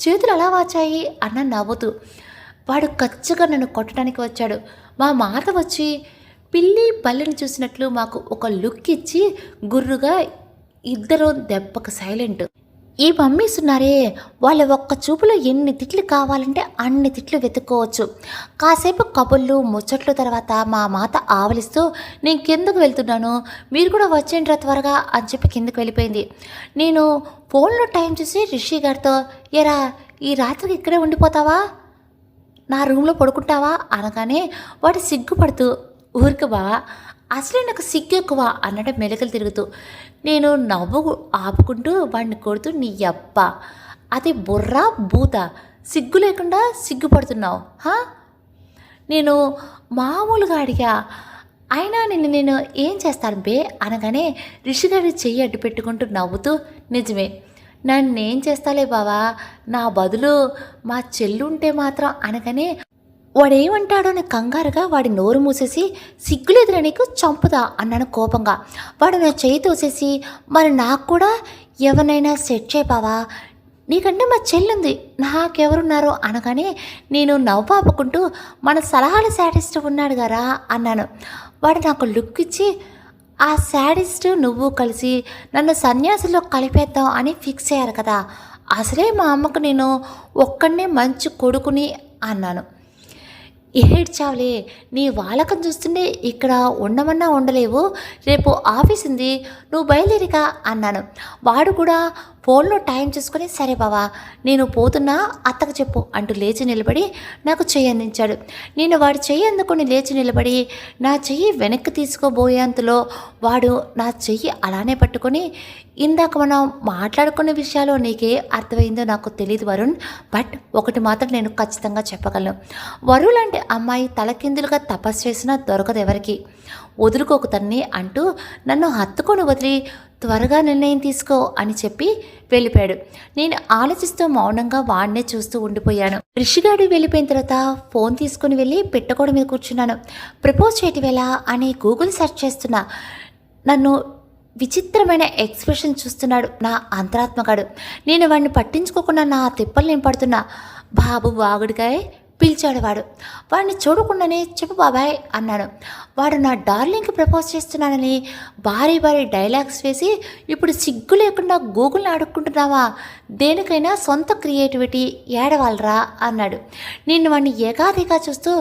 చేతులు అలా వాచాయి అన్న నవ్వుతూ. వాడు కచ్చగా నన్ను కొట్టడానికి వచ్చాడు. మా మాత వచ్చి పిల్లి బల్లిని చూసినట్లు మాకు ఒక లుక్ ఇచ్చి గుర్రుగా ఇద్దరు దెబ్బకు సైలెంట్. ఈ మమ్మీస్ ఉన్నారే వాళ్ళ ఒక్క చూపులో ఎన్ని తిట్లు కావాలంటే అన్ని తిట్లు వెతుక్కోవచ్చు. కాసేపు కబుర్లు ముచ్చట్లు తర్వాత మా మాత ఆవలిస్తూ నేను కిందకు వెళ్తున్నాను మీరు కూడా వచ్చేంట్రా త్వరగా అని చెప్పి కిందకు వెళ్ళిపోయింది. నేను ఫోన్లో టైం చూసి రిషి గారితో ఎరా ఈ రాత్రికి ఇక్కడే ఉండిపోతావా, నా రూమ్లో పడుకుంటావా అనగానే వాడు సిగ్గుపడుతూ ఊరికి బావా అసలే నాకు సిగ్గు ఎక్కువ అన్నట్టు మెలకలు తిరుగుతూ నేను నవ్వు ఆపుకుంటూ వాడిని కొడుతూ నీ అబ్బ అది బుర్రా బూత సిగ్గు లేకుండా సిగ్గుపడుతున్నావు నేను మామూలుగా అడిగా. అయినా నేను ఏం చేస్తాను బే అనగానే రిషిగారి చెయ్యి అడ్డు పెట్టుకుంటూ నవ్వుతూ నిజమే నన్నేం చేస్తాలే బావా, నా బదులు మా చెల్లుంటే మాత్రం అనగానే వాడేమంటాడోని కంగారుగా వాడి నోరు మూసేసి సిగ్గులేదురా నీకు చంపుదా అన్నాను కోపంగా. వాడు నా చేయి తోసేసి మరి నాకు కూడా ఎవరినైనా సెట్ చేయపావా, నీకంటే మా చెల్లుంది నాకెవరున్నారో అనగానే నేను నవ్వాపుకుంటూ మన సలహాల శాడిస్ట్ ఉన్నాడు గారా అన్నాను. వాడు నాకు లుక్ ఇచ్చి ఆ శాడిస్ట్ నువ్వు కలిసి నన్ను సన్యాసిలో కలిపేద్దాం అని ఫిక్స్ అయ్యారు కదా, అసలే మా అమ్మకు నేను ఒక్కడనే మంచి కొడుకుని అన్నాను. ఏడ్చావులే నీ వాలకం చూస్తుంటే ఇక్కడ ఉండమన్నా ఉండలేవు, రేపు ఆఫీస్ ఉంది నువ్వు బయలుదేరిగా అన్నాను. వాడు కూడా ఫోన్లో టైం చూసుకొని సరే బావా నేను పోతున్నా అత్తకు చెప్పు అంటూ లేచి నిలబడి నాకు చెయ్యి అందించాడు. నేను వాడు చెయ్యి అందుకొని లేచి నిలబడి నా చెయ్యి వెనక్కి తీసుకోబోయేంతలో వాడు నా చెయ్యి అలానే పట్టుకొని ఇందాక మనం మాట్లాడుకున్న విషయాలు నీకే అర్థమైందో నాకు తెలియదు వరుణ్, బట్ ఒకటి మాత్రం నేను ఖచ్చితంగా చెప్పగలను. వరుణ్ లాంటి అమ్మాయి తలకిందులుగా తపస్సు చేసినా దొరకదు ఎవరికి, వదులుకోకు తన్ని అంటూ నన్ను హత్తుకొని వదిలి త్వరగా నిర్ణయం తీసుకో అని చెప్పి వెళ్ళిపోయాడు. నేను ఆలోచిస్తూ మౌనంగా వాడినే చూస్తూ ఉండిపోయాను. రిషిగాడు వెళ్ళిపోయిన తర్వాత ఫోన్ తీసుకుని వెళ్ళి పెట్టగోడ మీద కూర్చున్నాను. ప్రపోజ్ చేయటం ఎలా అని గూగుల్ సెర్చ్ చేస్తున్నా. నన్ను విచిత్రమైన ఎక్స్ప్రెషన్ చూస్తున్నాడు నా అంతరాత్మగాడు. నేను వాడిని పట్టించుకోకుండా నా తిప్పలు నేను పడుతున్నా. బాబు వాగుడికాయ పిలిచాడు వాడు. వాడిని చూడకుండానే చెప్పు బాబాయ్ అన్నాను. వాడు నా డార్లింగ్కి ప్రపోజ్ చేస్తున్నానని భారీ భారీ డైలాగ్స్ వేసి ఇప్పుడు సిగ్గు లేకుండా గూగుల్ని అడుక్కుంటున్నావా? దేనికైనా సొంత క్రియేటివిటీ ఏడవాలరా అన్నాడు. నేను వాడిని ఏకాదిగా చూస్తూ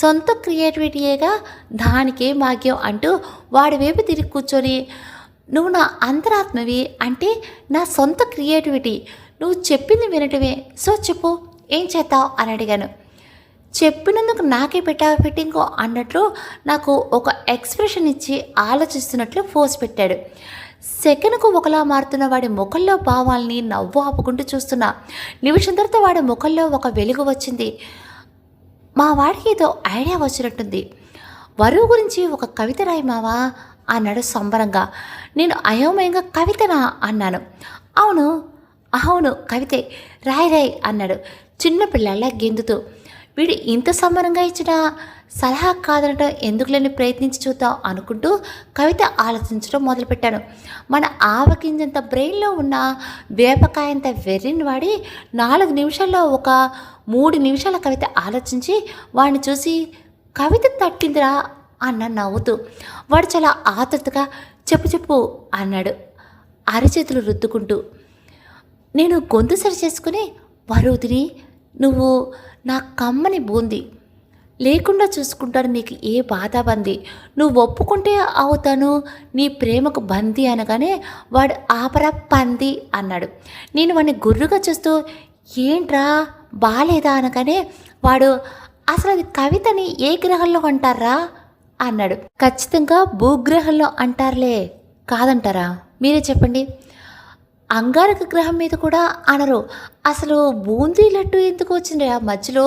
సొంత క్రియేటివిటీయేగా దానికే భాగ్యం అంటూ వాడి వైపు తిరిగి కూర్చొని, నువ్వు నా అంతరాత్మవి అంటే నా సొంత క్రియేటివిటీ, నువ్వు చెప్పింది వినటమే, సో చెప్పు ఏం చేద్దావు అని అడిగాను. చెప్పినందుకు నాకే పెట్టింకో అన్నట్లు నాకు ఒక ఎక్స్ప్రెషన్ ఇచ్చి ఆలోచిస్తున్నట్లు ఫోర్స్ పెట్టాడు. సెకండ్కు ఒకలా మారుతున్న వాడి ముఖంలో భావాల్ని నవ్వు ఆపుకుంటూ చూస్తున్నా. నిమిషం తర్వాత వాడి ముఖంలో ఒక వెలుగు వచ్చింది. మా వాడికి ఏదో ఐడియా వచ్చినట్టుంది. వరువు గురించి ఒక కవిత రాయి మావా అన్నాడు సంబరంగా. నేను అయోమయంగా కవితనా అన్నాను. అవును అవును కవితే, రాయి అన్నాడు చిన్నపిల్లల్లా గెంతుతూ. వీడు ఇంత సంబరంగా ఇచ్చిన సలహా కాదనటం ఎందుకులేని ప్రయత్నించి చూద్దాం అనుకుంటూ కవిత ఆలోచించడం మొదలుపెట్టాను. మన ఆవగింజంత బ్రెయిన్లో ఉన్న వేపకాయంత వెర్రిని వాడి 4 నిమిషాల్లో ఒక 3 నిమిషాల కవిత ఆలోచించి వాడిని చూసి కవిత తట్టిందిరా అన్న నవ్వుతూ. వాడు చాలా ఆతృతగా చెప్పు అన్నాడు అరచేతులు రుద్దుకుంటూ. నేను గొంతు సరి చేసుకుని, వరుదిని నువ్వు నా కమ్మని బూంది లేకుండా చూసుకుంటాను, నీకు ఏ బాధ బంది, నువ్వు ఒప్పుకుంటే అవుతాను నీ ప్రేమకు బందీ అనగానే వాడు ఆపరా పంది అన్నాడు. నేను వాడిని గుర్రుగా చూస్తూ ఏంట్రా బాలేదా అనగానే వాడు అసలు అది కవితని ఏ గ్రహంలో అంటారా అన్నాడు. ఖచ్చితంగా భూగ్రహంలో అంటారులే, కాదంటారా మీరే చెప్పండి. అంగారక గ్రహం మీద కూడా అనరు. అసలు బూందీ లడ్డు ఎందుకు వచ్చింది ఆ మధ్యలో,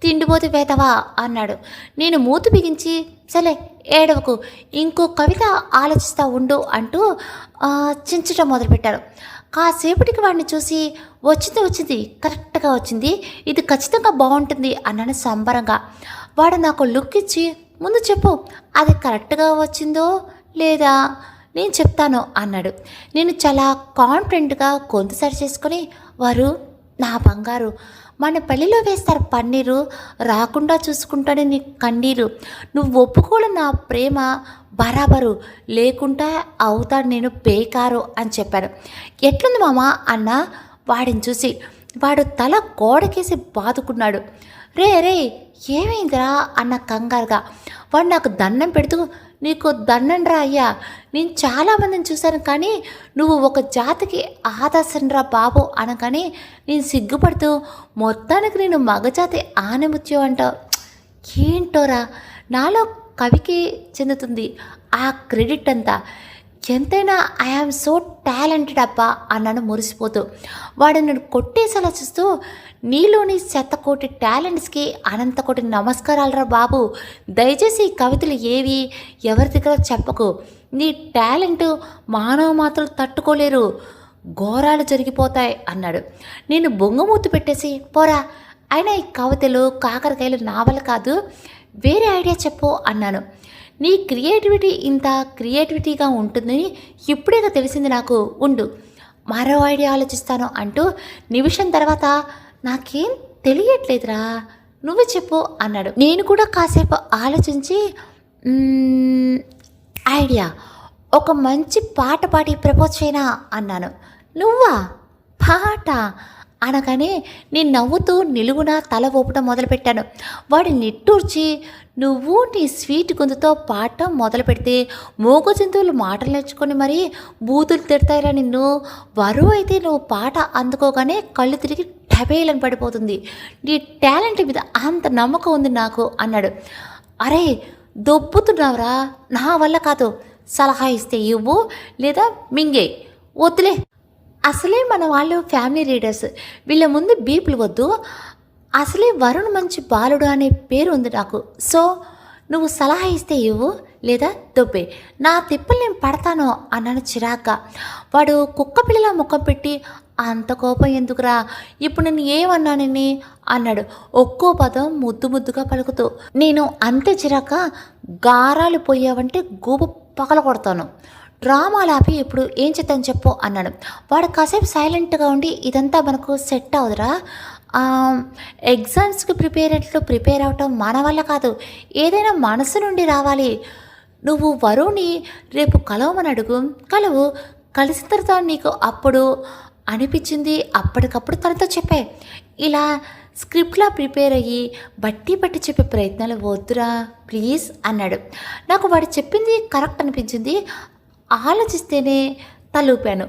తిండిపోతే వేతవా అన్నాడు. నేను మూతి బిగించి సరే ఏడవకు, ఇంకో కవిత ఆలోచిస్తా ఉండు అంటూ చించటం మొదలుపెట్టారు. కాసేపటికి వాడిని చూసి వచ్చింది కరెక్ట్గా వచ్చింది, ఇది ఖచ్చితంగా బాగుంటుంది అన్నాను సంబరంగా. వాడు నాకు లుక్ ఇచ్చి ముందు చెప్పు అది కరెక్ట్గా వచ్చిందో లేదా నేను చెప్తాను అన్నాడు. నేను చాలా కాన్ఫిడెంట్గా గొంతు సరి చేసుకొని, వారు నా బంగారు, మన పెళ్ళిలో వేస్తారు పన్నీరు, రాకుండా చూసుకుంటాడు నీ కన్నీరు, నువ్వు ఒప్పుకోలు నా ప్రేమ బరాబరు, లేకుండా అవుతాడు నేను బేకారు అని చెప్పాను. ఎట్లుంది మామ అన్న వాడిని చూసి. వాడు తల గోడకేసి బాదుకున్నాడు. రే ఏమైందిరా అన్న కంగారుగా. వాడు నాకు దండం పెడుతూ, నీకు దండం రా అయ్యా, నేను చాలామందిని చూశాను కానీ నువ్వు ఒక జాతికి ఆదర్శనరా బాబు అనగానే నేను సిగ్గుపడుతూ, మొత్తానికి నేను మగజాతి ఆనముత్యం అంటావు. ఏంటోరా, నాలో కవికి చెందుతుంది ఆ క్రెడిట్ అంతా, ఎంతైనా ఐఆమ్ సో టాలెంటెడ్ అబ్బా అన్నాను మురిసిపోతూ. వాడు నన్ను కొట్టేసేలా చూస్తూ, నీలోని 100 కోటి టాలెంట్స్కి అనంత కోటి నమస్కారాలరా బాబు, దయచేసి ఈ కవితలు ఏవి ఎవరి దగ్గర చెప్పకు, నీ టాలెంట్ మానవ మాత్రం తట్టుకోలేరు, ఘోరాలు జరిగిపోతాయి అన్నాడు. నేను బొంగమూతి పెట్టేసి, పోరా అయినా ఈ కవితలు కాకరకాయలు నా వల్ల కాదు, వేరే ఐడియా చెప్పు అన్నాను. నీ క్రియేటివిటీ ఇంత క్రియేటివిటీగా ఉంటుందని ఇప్పుడేగా తెలిసింది నాకు, ఉండు మరో ఐడియా ఆలోచిస్తాను అంటూ నిమిషం తర్వాత నాకేం తెలియట్లేదురా నువ్వు చెప్పు అన్నాడు. నేను కూడా కాసేపు ఆలోచించి ఐడియా, ఒక మంచి పాట పాడి ప్రపోజ్ చేయనా అన్నాను. నువ్వా పాట అనగానే నేను నవ్వుతూ నిలువున తల ఊపటం మొదలుపెట్టాను. వాడు నిట్టూర్చి, నువ్వు నీ స్వీట్ గొంతుతో పాడటం మొదలు పెడితే మూగ జంతువులు మాటలు నేర్చుకొని మరీ బూతులు తిడతాయిరా నిన్ను, వరువు అయితే నువ్వు పాట అందుకోగానే కళ్ళు తిరిగి టబేలని పడిపోతుంది, నీ టాలెంట్ మీద అంత నమ్మకం ఉంది నాకు అన్నాడు. అరే దొబ్బుతున్నావురా, నా వల్ల కాదు, సలహా ఇస్తే ఇవ్వు లేదా మింగే, వద్దులే, అసలే మన వాళ్ళు ఫ్యామిలీ రీడర్స్, వీళ్ళ ముందు బీపులు వద్దు, అసలే వరుణ్ మంచి బాలుడు అనే పేరు ఉంది నాకు, సో నువ్వు సలహా ఇస్తే ఇవ్వు, లేదా దొబ్బే, నా తిప్పలు నేను పడతాను అన్నాను చిరాగ్గా. వాడు కుక్క పిల్లల ముఖం పెట్టి, అంత కోపం ఎందుకురా, ఇప్పుడు నేను ఏమన్నానని అన్నాడు ఒక్కో పదం ముద్దు ముద్దుగా పలుకుతూ. నేను అంతే చిరాక, గారాలు పోయావంటే గూబ పగల కొడతాను, డ్రామాలు ఆపి ఇప్పుడు ఏం చేద్దాం చెప్పు అన్నాడు. వాడు కాసేపు సైలెంట్గా ఉండి, ఇదంతా మనకు సెట్ అవుదురా, ఎగ్జామ్స్కి ప్రిపేర్ అవటం మన వల్ల కాదు, ఏదైనా మనసు నుండి రావాలి. నువ్వు వరుణ్ణి రేపు కలవమని అడుగు, కలిసిన తర్వాత నీకు అప్పుడు అనిపించింది అప్పటికప్పుడు తనతో చెప్పే. ఇలా స్క్రిప్ట్లా ప్రిపేర్ అయ్యి బట్టి చెప్పే ప్రయత్నాలు వద్దురా ప్లీజ్ అన్నాడు. నాకు వాడు చెప్పింది కరెక్ట్ అనిపించింది. ఆలోచిస్తేనే తలూపాను.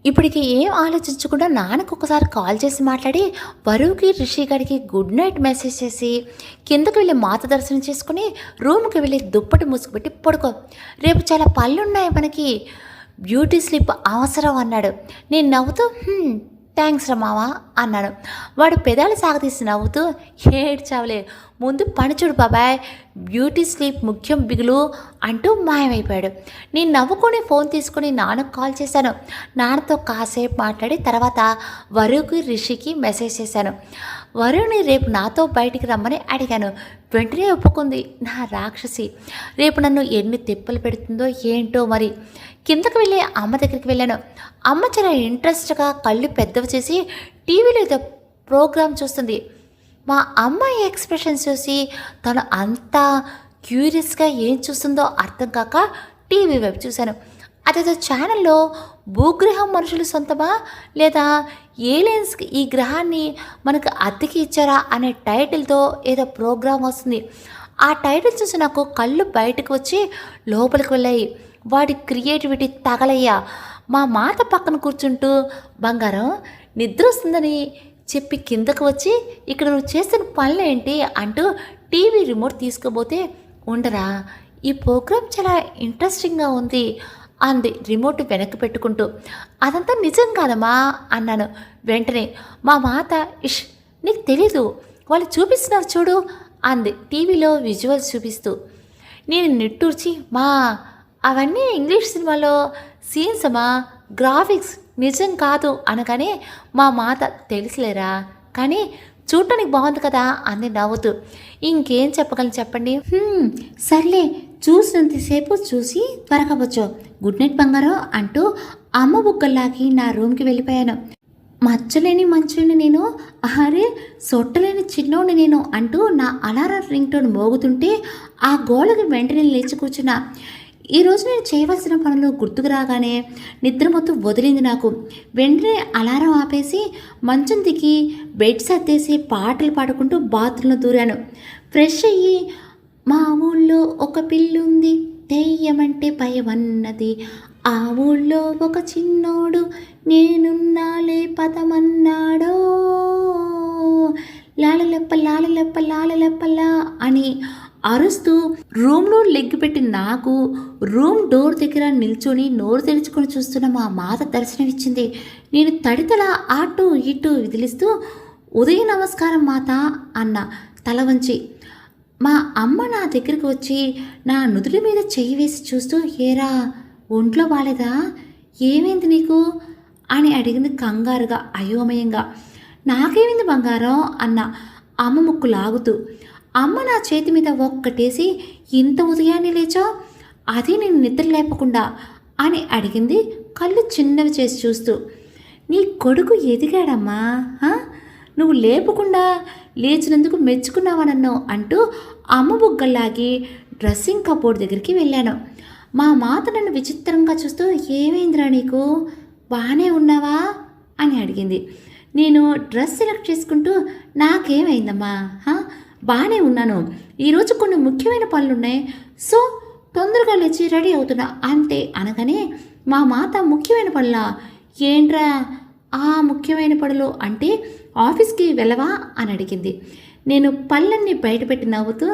ఇప్పటికి ఏం ఆలోచించకుండా నాన్నకు ఒకసారి కాల్ చేసి మాట్లాడి, వరువుకి రిషిగాడికి గుడ్ నైట్ మెసేజ్ చేసి కిందకు వెళ్ళి మాత దర్శనం చేసుకుని రూమ్కి వెళ్ళి దుప్పటి మూసుకుపెట్టి పడుకో, రేపు చాలా పళ్ళున్నాయి మనకి, బ్యూటీ స్లీప్ అవసరం అన్నాడు. నేను నవ్వుతూ థ్యాంక్స్ రా మావా అన్నాను. వాడు పెదాలు సాగతీసి నవ్వుతూ, ఏడ్చావులే, ముందు పని చూడు బాబాయ్, బ్యూటీ స్లీప్ ముఖ్యం బిగులు అంటూ మాయమైపోయాడు. నేను నవ్వుకొని ఫోన్ తీసుకుని నాన్నకు కాల్ చేశాను. నాన్నతో కాసేపు మాట్లాడి తర్వాత వరువుకి రిషికి మెసేజ్ చేశాను. వరుణ్ని రేపు నాతో బయటికి రమ్మని అడిగాను. వెంటనే ఒప్పుకుంది నా రాక్షసి. రేపు నన్ను ఎన్ని తిప్పలు పెడుతుందో ఏంటో మరి. కిందకు వెళ్ళి అమ్మ దగ్గరికి వెళ్ళాను. అమ్మ చాలా ఇంట్రెస్ట్గా కళ్ళు పెద్దవి చేసి టీవీలో ఏదో ప్రోగ్రాం చూస్తుంది. మా అమ్మాయి ఎక్స్ప్రెషన్స్ చూసి తను అంతా క్యూరియస్గా ఏం చూస్తుందో అర్థం కాక టీవీ వైపు చూశాను. అదేదో ఛానల్లో భూగ్రహం మనుషులు సొంతమా లేదా ఏలియన్స్కి ఈ గ్రహాన్ని మనకు అద్దెకి ఇచ్చారా అనే టైటిల్తో ఏదో ప్రోగ్రాం వస్తుంది. ఆ టైటిల్ చూసి నాకు కళ్ళు బయటకు వచ్చి లోపలికి వెళ్ళాయి. వాడి క్రియేటివిటీ తగలయ్యా. మా మాత పక్కన కూర్చుంటూ, బంగారం నిద్ర వస్తుందని చెప్పి కిందకు వచ్చి, ఇక్కడ నువ్వు చేసిన పనులేంటి అంటూ టీవీ రిమోట్ తీసుకుపోతే, ఉండరా ఈ ప్రోగ్రాం చాలా ఇంట్రెస్టింగ్గా ఉంది అంది రిమోట్ వెనక్కి పెట్టుకుంటూ. అదంతా నిజం కాదమ్మా అన్నాను. వెంటనే మా మాత, ఇష్ నీకు తెలీదు, వాళ్ళు చూపిస్తున్నారు చూడు అంది టీవీలో విజువల్స్ చూపిస్తూ. నేను నిట్టూర్చి, మా అవన్నీ ఇంగ్లీష్ సినిమాలో సీన్స్ అమ్మా, గ్రాఫిక్స్ నిజం కాదు అనగానే మా మాత, తెలుసులేరా కానీ చూడటానికి బాగుంది కదా అంది నవ్వుతూ. ఇంకేం చెప్పగలను చెప్పండి. సర్లే, చూసినంతసేపు చూసి త్వరగా వచ్చో, గుడ్ నైట్ బంగారం అంటూ అమ్మ బుగ్గల్లాగి నా రూమ్కి వెళ్ళిపోయాను. మచ్చలేని మంచుని నేను, అరే సొట్టలేని చిన్నోని నేను అంటూ నా అలారం రింగ్ టోన్ మోగుతుంటే ఆ గోళకి వెంటనే లేచి కూర్చున్నా. ఈరోజు నేను చేయవలసిన పనులు గుర్తుకు రాగానే నిద్ర మొత్తం వదిలింది నాకు. వెంటనే అలారం ఆపేసి మంచం దిగి బెడ్ సర్దేసి పాటలు పాడుకుంటూ బాత్రూంలో దూరాను. ఫ్రెష్ అయ్యి, మా ఊళ్ళో ఒక పిల్లుంది, తెయ్యమంటే భయమన్నది, ఆ ఊళ్ళో ఒక చిన్నోడు, నేనున్నాలే పదమన్నాడో, లాలలెప్పలా అని అరుస్తూ రూమ్లో లెగ్గు పెట్టి నాకు రూమ్ డోర్ దగ్గర నిల్చొని నోరు తెరుచుకొని చూస్తున్న మా మాత దర్శనమిచ్చింది. నేను తడితల అటు ఇటు విదిలిస్తూ, ఉదయ నమస్కారం మాత అన్న తల వంచి. మా అమ్మ నా దగ్గరికి వచ్చి నా నుదుటి మీద చెయ్యి వేసి చూస్తూ, ఏరా ఒంట్లో బాలేదా, ఏమైంది నీకు అని అడిగింది కంగారుగా అయోమయంగా. నాకేమైంది బంగారం అన్న అమ్మ ముక్కు లాగుతూ. అమ్మ నా చేతి మీద ఒక్కటేసి, ఇంత ఉదయాన్నే లేచా, అది నేను నిద్ర లేపకుండా అని అడిగింది కళ్ళు చిన్నవి చేసి చూస్తూ. నీ కొడుకు ఎదిగాడమ్మా, నువ్వు లేపకుండా లేచినందుకు మెచ్చుకున్నావా నన్ను అంటూ అమ్మ బుగ్గల్లాగి డ్రెస్సింగ్ కబోర్డ్ దగ్గరికి వెళ్ళాను. మా మాత నన్ను విచిత్రంగా చూస్తూ, ఏమైందిరా నీకు, బాగానే ఉన్నావా అని అడిగింది. నేను డ్రెస్ సెలెక్ట్ చేసుకుంటూ, నాకేమైందమ్మా, బాగానే ఉన్నాను, ఈరోజు కొన్ని ముఖ్యమైన పనులున్నాయి, సో తొందరగా లేచి రెడీ అవుతున్నా అంతే అనగానే మా మాత, ముఖ్యమైన పనులా, ఏంట్రా ఆ ముఖ్యమైన పనులు అంటే ఆఫీస్కి వెళ్ళవా అని అడిగింది. నేను పళ్ళన్నీ బయటపెట్టి నవ్వుతూ,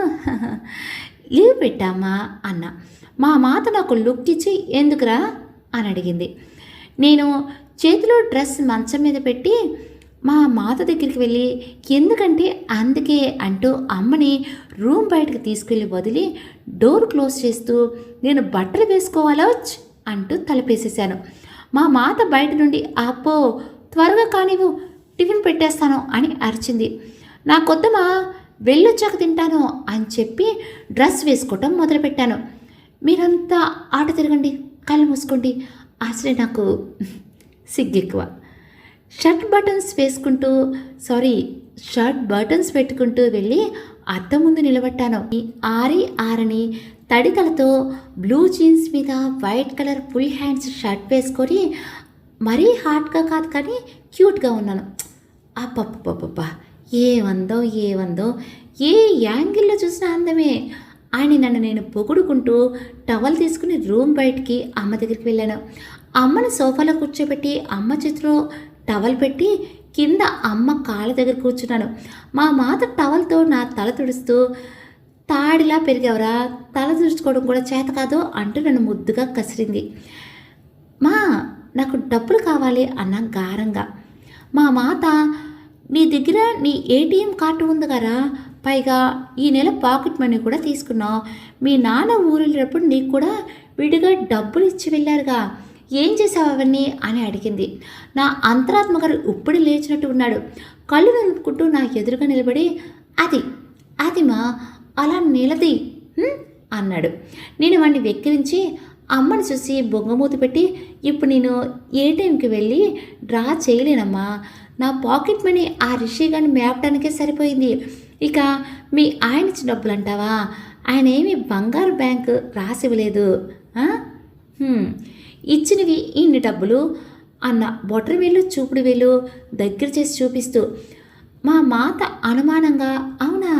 లీవ్ పెట్టామా అన్న. మా మాత నాకు లుక్ ఇచ్చి, ఎందుకురా అని అడిగింది. నేను చేతిలో డ్రెస్ మంచం మీద పెట్టి, మా మాత దగ్గరికి వెళ్ళి ఎందుకంటే అందుకే అంటూ అమ్మని రూమ్ బయటకు తీసుకెళ్ళి వదిలి డోర్ క్లోజ్ చేస్తూ నేను బట్టలు వేసుకోవాలా అంటూ తలపేసేశాను. మా మాత బయట నుండి అప్పో త్వరగా కానివ్వు టిఫిన్ పెట్టేస్తాను అని అరిచింది. నాకొద్దమా వెళ్ళొచ్చాక తింటాను అని చెప్పి డ్రెస్ వేసుకోవటం మొదలుపెట్టాను. మీరంతా ఆట తిరగండి, కళ్ళు మూసుకోండి. అసలే నాకు సిగ్గెక్కువ. షర్ట్ బటన్స్ పెట్టుకుంటూ వెళ్ళి అద్దం ముందు నిలబెట్టాను. ఆరని తడితలతో బ్లూ జీన్స్ మీద white colour full hands shirt వేసుకొని మరీ హాట్గా కాదు కానీ క్యూట్గా ఉన్నాను. అప్పప్పప్ప ఏవందో ఏ యాంగిల్లో చూసినా అందమే అని నేను పొగుడుకుంటూ టవల్ తీసుకుని రూమ్ బయటికి అమ్మ దగ్గరికి వెళ్ళాను. అమ్మని సోఫాలో కూర్చోబెట్టి అమ్మ చేతిలో టవల్ పెట్టి కింద అమ్మ కాళ్ళ దగ్గర కూర్చున్నాను. మా మాత టవల్తో నా తల తుడుస్తూ తాడిలా పెరిగావరా, తల తుడుచుకోవడం కూడా చేత కాదు అంటూ నన్ను ముద్దుగా కసిరింది. మా నాకు డబ్బులు కావాలి అన్న గారంగా. మా మాత నీ దగ్గర నీ ఏటీఎం కార్డు ఉంది కదా, పైగా ఈ నెల పాకెట్ మనీ కూడా తీసుకున్నావు. మీ నాన్న ఊరు వెళ్ళినప్పుడు నీకు కూడా విడిగా డబ్బులు ఇచ్చి వెళ్ళారుగా, ఏం చేసావు అవన్నీ అని అడిగింది. నా అంతరాత్మ గారు ఇప్పుడు లేచినట్టు ఉన్నాడు. కళ్ళు నలుపుకుంటూ నా ఎదురుగా నిలబడి అది మా అలా నిలది అన్నాడు. నేను వాడిని వెక్కిరించి అమ్మని చూసి బొంగమూతి పెట్టి ఇప్పుడు నేను ఏటీఎంకి వెళ్ళి డ్రా చేయలేనమ్మా, నా పాకెట్ మనీ ఆ రిషి గారిని మేపడానికే సరిపోయింది. ఇక మీ ఆయన ఇచ్చిన డబ్బులు అంటావా, ఆయన ఏమి బంగారు బ్యాంకు రాసివ్వలేదు, ఇచ్చినవి ఇన్ని డబ్బులు అన్న బొటర వేలు చూపుడు వేలు దగ్గర చేసి చూపిస్తూ. మా మాత అనుమానంగా అవునా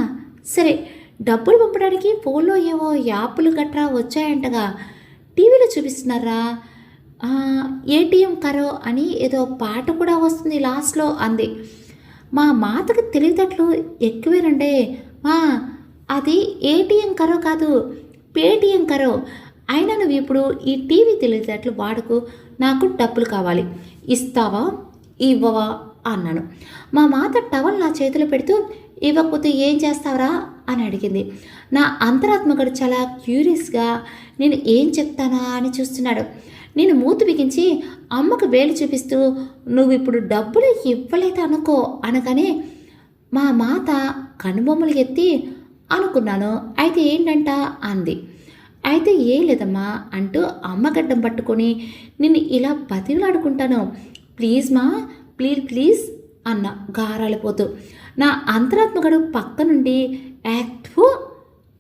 సరే డబ్బులు పంపడానికి ఫోన్లో ఏవో యాప్లు గట్రా వచ్చాయంటగా, టీవీలో చూపిస్తున్నారా, ఏటీఎం కరో అని ఏదో పాట కూడా వస్తుంది లాస్ట్లో అంది. మా మాతకు తెలివితేటలు ఎక్కువేనండే. అది ఏటీఎం కరో కాదు, పేటీఎం కరో. అయినా నువ్వు ఇప్పుడు ఈ టీవీ తెలివితేటలు వాడుకు, నాకు డబ్బులు కావాలి, ఇస్తావా ఇవ్వవా అన్నాను. మా మాత టవల్ నా చేతిలో పెడుతూ ఇవ్వకపోతే ఏం చేస్తావరా అని అడిగింది. నా అంతరాత్మకుడు చాలా క్యూరియస్గా నేను ఏం చెప్తానా అని చూస్తున్నాడు. నేను మూతి బిగించి అమ్మకు వేలు చూపిస్తూ నువ్వు ఇప్పుడు డబ్బులు ఇవ్వలేదు అనుకో అనగానే మా మాత కనుబొమ్మలు ఎత్తి అనుకున్నాను, అయితే ఏంటంట అంది. అయితే ఏం లేదమ్మా అంటూ అమ్మ గడ్డం పట్టుకొని నిన్ను ఇలా బతిలాడుకుంటాను, ప్లీజ్ మా ప్లీజ్ అన్న గారాలిపోతూ. నా అంతరాత్మగడు పక్క నుండి యాక్టివ్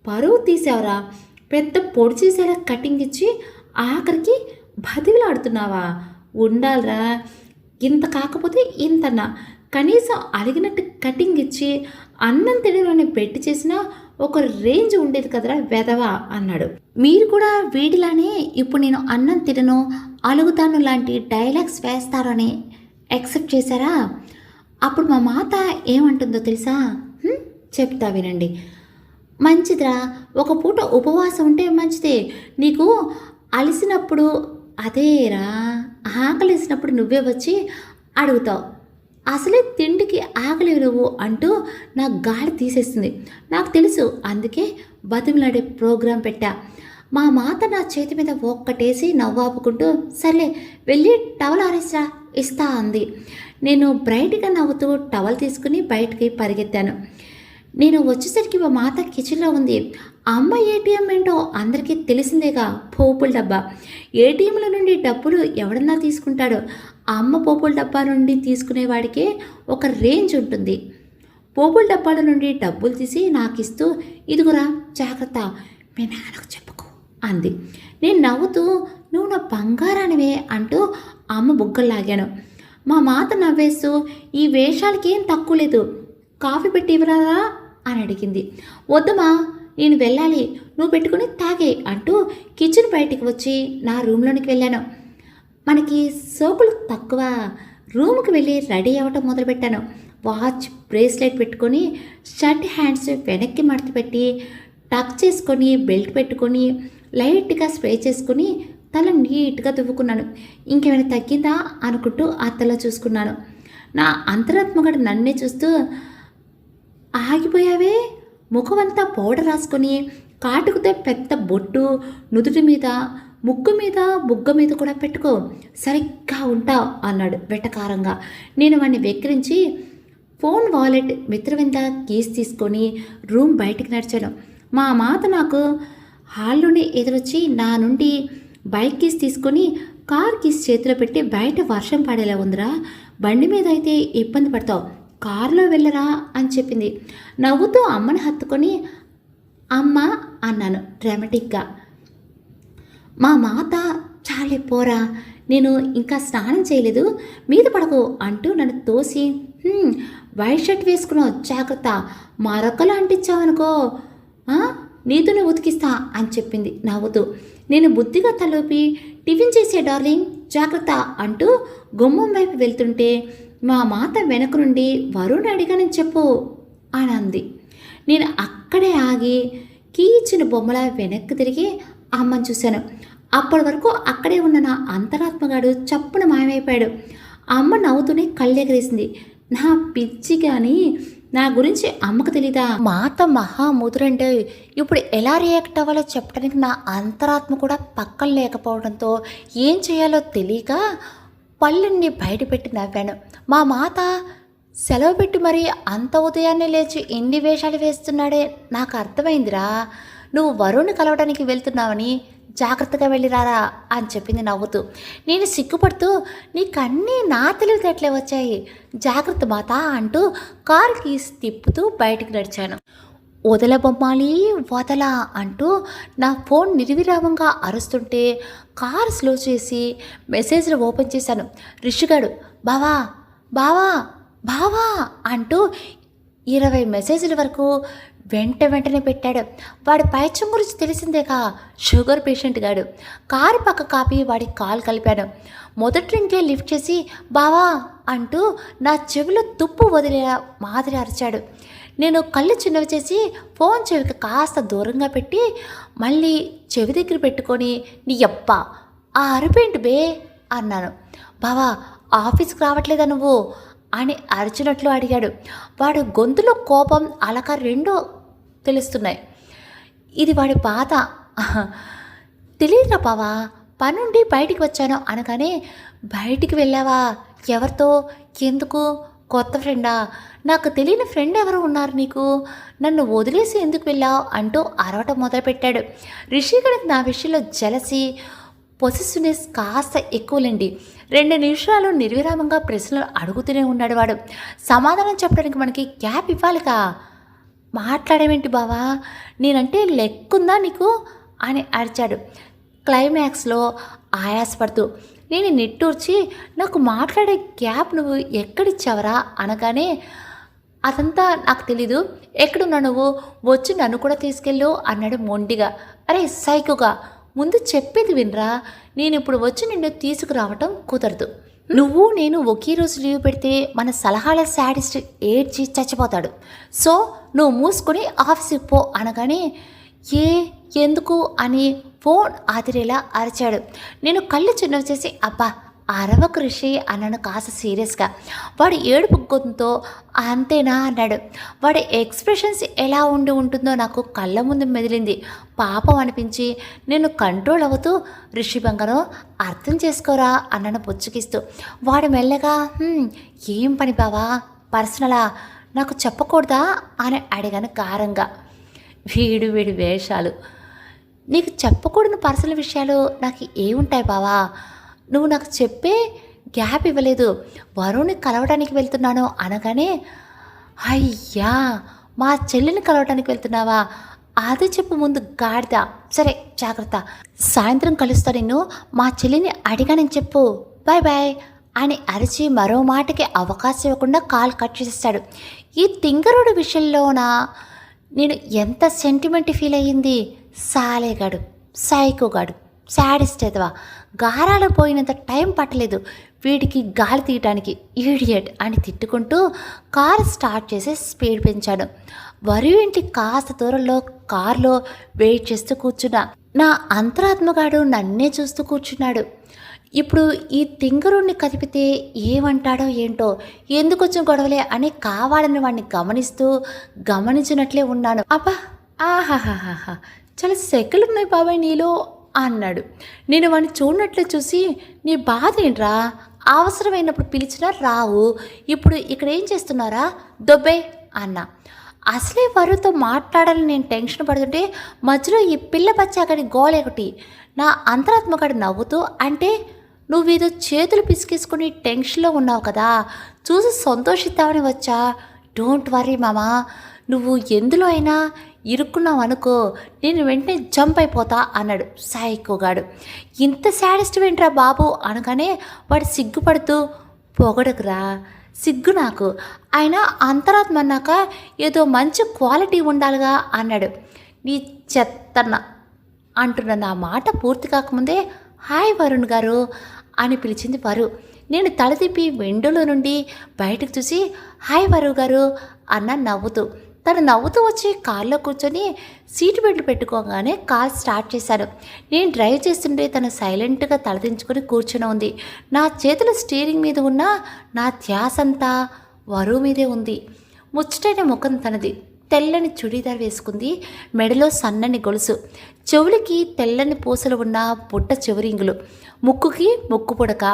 పరువు తీసావరా, పెద్ద పొడి చేసేలా కటింగ్ ఇచ్చి ఆఖరికి బతిలాడుతున్నావా, ఉండాలరా, ఇంత కాకపోతే ఇంతన్నా, కనీసం అలిగినట్టు కటింగ్ ఇచ్చి అన్నం తినలోనే పెట్టి చేసినా ఒక రేంజ్ ఉండేది కదరా వెదవా అన్నాడు. మీరు కూడా వీడిలానే ఇప్పుడు నేను అన్నం తినను అలుగుతాను లాంటి డైలాగ్స్ వేస్తారని యాక్సెప్ట్ చేశారా? అప్పుడు మా మాత ఏమంటుందో తెలుసా? చెప్తా వినండి. మంచిదిరా, ఒక పూట ఉపవాసం ఉంటే మంచిదే, నీకు అలిసినప్పుడు అదేరా ఆకలిసినప్పుడు నువ్వే వచ్చి అడుగుతావు, అసలే తిండికి ఆకలి నువ్వు అంటూ నా గాలి తీసేస్తుంది. నాకు తెలుసు, అందుకే బతిమలాడే ప్రోగ్రాం పెట్టా. మా మాత నా చేతి మీద ఒక్కటేసి నవ్వాపుకుంటూ సర్లే వెళ్ళి టవల్ ఆరేసిరా ఇస్తా అంది. నేను బ్రైట్గా నవ్వుతూ టవల్ తీసుకుని బయటికి పరిగెత్తాను. నేను వచ్చేసరికి మా మాత కిచెన్లో ఉంది. అమ్మ ఏటీఎం ఏంటో అందరికీ తెలిసిందేగా, పోపుల డబ్బా. ఏటీఎంల నుండి డబ్బులు ఎవడన్నా తీసుకుంటాడో, అమ్మ పోపుల డబ్బా నుండి తీసుకునేవాడికే ఒక రేంజ్ ఉంటుంది. పోపుల డబ్బాల నుండి డబ్బులు తీసి నాకు ఇస్తూ ఇదిగురా జాగ్రత్త, మీ నాన్నకు చెప్పుకో అంది. నేను నవ్వుతూ నువ్వు నా బంగారానివే అంటూ అమ్మ బుగ్గలు లాగాను. మా మాత నవ్వేస్తూ ఈ వేషాలకి ఏం తక్కువ లేదు, కాఫీ పెట్టి ఇవ్వరాదా అని అడిగింది. వద్దమ్మా, నేను వెళ్ళాలి, నువ్వు పెట్టుకుని తాగే అంటూ కిచెన్ బయటికి వచ్చి నా రూమ్లోనికి వెళ్ళాను. మనకి సోకులు తక్కువ. రూమ్కి వెళ్ళి రెడీ అవ్వటం మొదలుపెట్టాను. వాచ్ బ్రేస్లెట్ పెట్టుకొని షర్ట్ హ్యాండ్స్ వెనక్కి మడత పెట్టి టక్ చేసుకొని బెల్ట్ పెట్టుకొని లైట్గా స్ప్రే చేసుకొని తల నీట్గా దువ్వుకున్నాను. ఇంకేమైనా తగ్గిందా అనుకుంటూ అత్తలో చూసుకున్నాను. నా అంతరాత్మగడు నన్నే చూస్తూ, ఆగిపోయావే, ముఖమంతా పౌడర్ రాసుకొని కాటుకుతో పెద్ద బొట్టు నుదుటి మీద, ముక్కు మీద, బుగ్గ మీద కూడా పెట్టుకో, సరిగ్గా ఉంటావు అన్నాడు వెటకారంగా. నేను వాడిని వెక్కిరించి ఫోన్, వాలెట్, మిత్రవింద కీస్ తీసుకొని రూమ్ బయటికి నడిచాను. మా మాత నాకు హాల్లోనే ఎదురొచ్చి నా నుండి బైక్ కీస్ తీసుకొని కార్ కీస్ చేతిలో పెట్టి, బయట వర్షం పడేలా ఉందిరా, బండి మీద అయితే ఇబ్బంది పడతావు, కారులో వెళ్ళరా అని చెప్పింది. నవ్వుతూ అమ్మని హత్తుకొని అమ్మ అన్నాను డ్రామాటిక్గా. మా మాత చాలే పోరా, నేను ఇంకా స్నానం చేయలేదు, మీద పడకు అంటూ నన్ను తోసి, వైట్ షర్ట్ వేసుకున్నావు జాగ్రత్త, మరొకలు అంటించావనుకో నీతోనే ఉతికిస్తా అని చెప్పింది నవ్వుతూ. నేను బుద్ధిగా తలూపి, టిఫిన్ చేసే డార్లింగ్ జాగ్రత్త అంటూ గుమ్మం వైపు వెళ్తుంటే మా మాత వెనక నుండి వరుణ్ అడిగానని చెప్పు అని అంది. నేను అక్కడే ఆగి కీచిన బొమ్మల వెనక్కి తిరిగి అమ్మని చూశాను. అప్పటి వరకు అక్కడే ఉన్న నా అంతరాత్మగాడు చప్పున మాయమైపోయాడు. అమ్మ నవ్వుతూనే కళ్ళెగరేసింది. నా పిచ్చి కానీ నా గురించి అమ్మకు తెలీదా? మాత మహాముదురంటే ఇప్పుడు ఎలా రియాక్ట్ అవ్వాలో చెప్పడానికి నా అంతరాత్మ కూడా పక్కన లేకపోవడంతో ఏం చేయాలో తెలియక పళ్ళుని బయటపెట్టి నవ్వాను. మా మాత సెలవు పెట్టి మరీ అంత ఉదయాన్నే లేచి ఎన్ని వేషాలు వేస్తున్నాడే నాకు అర్థమైందిరా, నువ్వు వరుణ్ని కలవడానికి వెళ్తున్నావని, జాగ్రత్తగా వెళ్ళిరారా అని చెప్పింది నవ్వుతూ. నేను సిగ్గుపడుతూ, నీకన్నీ నా తెలివితేటలే వచ్చాయి, జాగ్రత్త మాత అంటూ కారు కీస్ తిప్పుతూ బయటికి నడిచాను. వదల బొమ్మాలి వదల అంటూ నా ఫోన్ నిర్విరామంగా అరుస్తుంటే కారు స్లో చేసి మెసేజ్లు ఓపెన్ చేశాను. రిషిగాడు బావా బావా బావా అంటూ 20 మెసేజ్ల వరకు వెంటనే పెట్టాడు. వాడి పైచం గురించి తెలిసిందేగా, షుగర్ పేషెంట్ గాడు. కారు పక్క కాపి వాడికి కాల్ కలిపాను. మొదటి నుంచే లిఫ్ట్ చేసి బావా అంటూ నా చెవిలో తుప్పు వదిలే మాదిరి అరిచాడు. నేను కళ్ళు చిన్నవి చేసి ఫోన్ చెవికి కాస్త దూరంగా పెట్టి మళ్ళీ చెవి దగ్గర పెట్టుకొని, నీ యప్ప ఆ అరుపేంటి బే అన్నాను. బావా ఆఫీస్కి రావట్లేదా నువ్వు అని అరిచినట్లు అడిగాడు. వాడు గొంతులో కోపం, అలక రెండూ తెలుస్తున్నాయి. ఇది వాడి బాధ. తెలియదురా బావా, పనుండి బయటికి వచ్చాను అనగానే, బయటికి వెళ్ళావా, ఎవరితో, ఎందుకు, కొత్త ఫ్రెండా, నాకు తెలియని ఫ్రెండ్ ఎవరు ఉన్నారు నీకు, నన్ను వదిలేసి ఎందుకు వెళ్ళావు అంటూ అరవటం మొదలుపెట్టాడు. రిషిగడికి నా విషయంలో జలసి, పొసెసివ్నెస్ కాస్త ఎక్కువలేండి. 2 నిమిషాలు నిర్విరామంగా ప్రశ్నలు అడుగుతూనే ఉన్నాడు వాడు. సమాధానం చెప్పడానికి మనకి గ్యాప్ ఇవ్వాలిగా. మాట్లాడేమేంటి బావా, నేనంటే లెక్కుందా నీకు అని అరిచాడు క్లైమాక్స్లో ఆయాసపడుతూ. నేను నిట్టూర్చి, నాకు మాట్లాడే గ్యాప్ నువ్వు ఎక్కడిచ్చావరా అనగానే, అదంతా నాకు తెలీదు, ఎక్కడున్నా నువ్వు, వచ్చి నన్ను కూడా తీసుకెళ్ళు అన్నాడు మొండిగా. అరే సైకోగా, ముందు చెప్పేది వినరా, నేను ఇప్పుడు వచ్చి నిన్ను తీసుకురావటం కుదరదు. నువ్వు నేను ఒకే రోజు లీవ్ పెడితే మన సలహాల శాడిస్ట్ ఏడ్చి చచ్చిపోతాడు. సో నువ్వు మూసుకొని ఆఫీస్కి పో అనగానే, ఎందుకు అని ఫోన్ ఆదిరేలా అరిచాడు. నేను కళ్ళు చిన్నవి చేసి, అబ్బా అరవకు రిషి అన్నాను కాస్త సీరియస్గా. వాడు ఏడుపు గొంతుతో అంతేనా అన్నాడు. వాడి ఎక్స్ప్రెషన్స్ ఎలా ఉంటుందో నాకు కళ్ళ ముందు మెదిలింది. పాపం అనిపించి నేను కంట్రోల్ అవుతూ, రిషి బంగారం అర్థం చేసుకోరా అన్నాను పుచ్చుకిస్తూ. వాడు మెల్లగా, ఏం పని బావా, పర్సనలా, నాకు చెప్పకూడదా అని అడిగాను గారంగా. వీడి వేషాలు, నీకు చెప్పకూడని పర్సనల్ విషయాలు నాకు ఏముంటాయి బావా, నువ్వు నాకు చెప్పే గ్యాప్ ఇవ్వలేదు. వరుణ్ని కలవడానికి వెళ్తున్నాను అనగానే, అయ్యా మా చెల్లిని కలవడానికి వెళ్తున్నావా, అది చెప్పు ముందు గాడిద. సరే జాగ్రత్త, సాయంత్రం కలుస్తా నిన్ను, మా చెల్లిని అడిగానని చెప్పు, బాయ్ బాయ్ అని అరిచి మరో మాటకి అవకాశం ఇవ్వకుండా కాల్ కట్ చేసేస్తాడు. ఈ తింగరుడు విషయంలోన నేను ఎంత సెంటిమెంట్ ఫీల్ అయ్యింది. సాలేగాడు, సైకోగాడు, శాడిస్ట్ ఎదవా, గారాలు పోయినంత టైం పట్టలేదు వీడికి గాలి తీయటానికి, ఈడియట్ అని తిట్టుకుంటూ కారు స్టార్ట్ చేసి స్పీడ్ పెంచాను. వరి ఇంటి కాస్త దూరంలో కారులో వెయిట్ చేస్తూ కూర్చున్నా. నా అంతరాత్మగాడు నన్నే చూస్తూ కూర్చున్నాడు. ఇప్పుడు ఈ తింగరుణ్ణి కదిపితే ఏమంటాడో ఏంటో, ఎందుకొచ్చిన గొడవలే అని కావాలని వాడిని గమనించినట్లే ఉన్నాను. అబ్బా! ఆహాహాహాహా! చాలా సెకలున్నాయి బాబాయ్ నీలో అన్నాడు. నేను వాడిని చూడనట్లు చూసి, నీ బాధ ఏంట్రా? అవసరమైనప్పుడు పిలిచినా రావు. ఇప్పుడు ఇక్కడ ఏం చేస్తున్నారా? దొబ్బే అన్నా. అసలే వరుతో మాట్లాడాలని నేను టెన్షన్ పడుతుంటే మధ్యలో ఈ పిల్ల బచ్చాకడి గోలెకటి. నా అంతరాత్మకడి నవ్వుతూ, అంటే నువ్వేదో చేతులు పిసికేసుకుని టెన్షన్లో ఉన్నావు కదా, చూసి సంతోషిద్దామని వచ్చా. డోంట్ వరీ మామా, నువ్వు ఎందులో అయినా ఇరుక్కున్నావు అనుకో, నేను వెంటనే జంప్ అయిపోతా అన్నాడు సాయికోగాడు. ఇంత శాడిస్ట్ ఏంట్రా బాబు అనగానే వాడు సిగ్గుపడుతూ, పొగడకురా, సిగ్గు నాకు, ఆయన అంతరాత్మ అన్నాక ఏదో మంచి క్వాలిటీ ఉండాలిగా అన్నాడు. నీ చెత్తన్న అంటున్న నా మాట పూర్తి కాకముందే హాయ్ వరుణ్ గారు అని పిలిచింది వరు. నేను తల తిప్పి విండోలో నుండి బయటకు చూసి హాయ్ వరు గారు అన్న నవ్వుతూ. తను నవ్వుతూ వచ్చి కార్లో కూర్చొని సీటు బెల్ట్ పెట్టుకోగానే కార్ స్టార్ట్ చేశాను. నేను డ్రైవ్ చేస్తుంటే తను సైలెంట్గా తలదించుకొని కూర్చొని ఉంది. నా చేతులు స్టీరింగ్ మీద ఉన్న నా ధ్యాసంతా వరువు మీదే ఉంది. ముచ్చటైన ముఖం తనది. తెల్లని చుడీదార్ వేసుకుంది. మెడలో సన్నని గొలుసు, చెవులకి తెల్లని పూసలు ఉన్న బుట్ట చెవురింగులు, ముక్కుకి ముక్కు పుడక,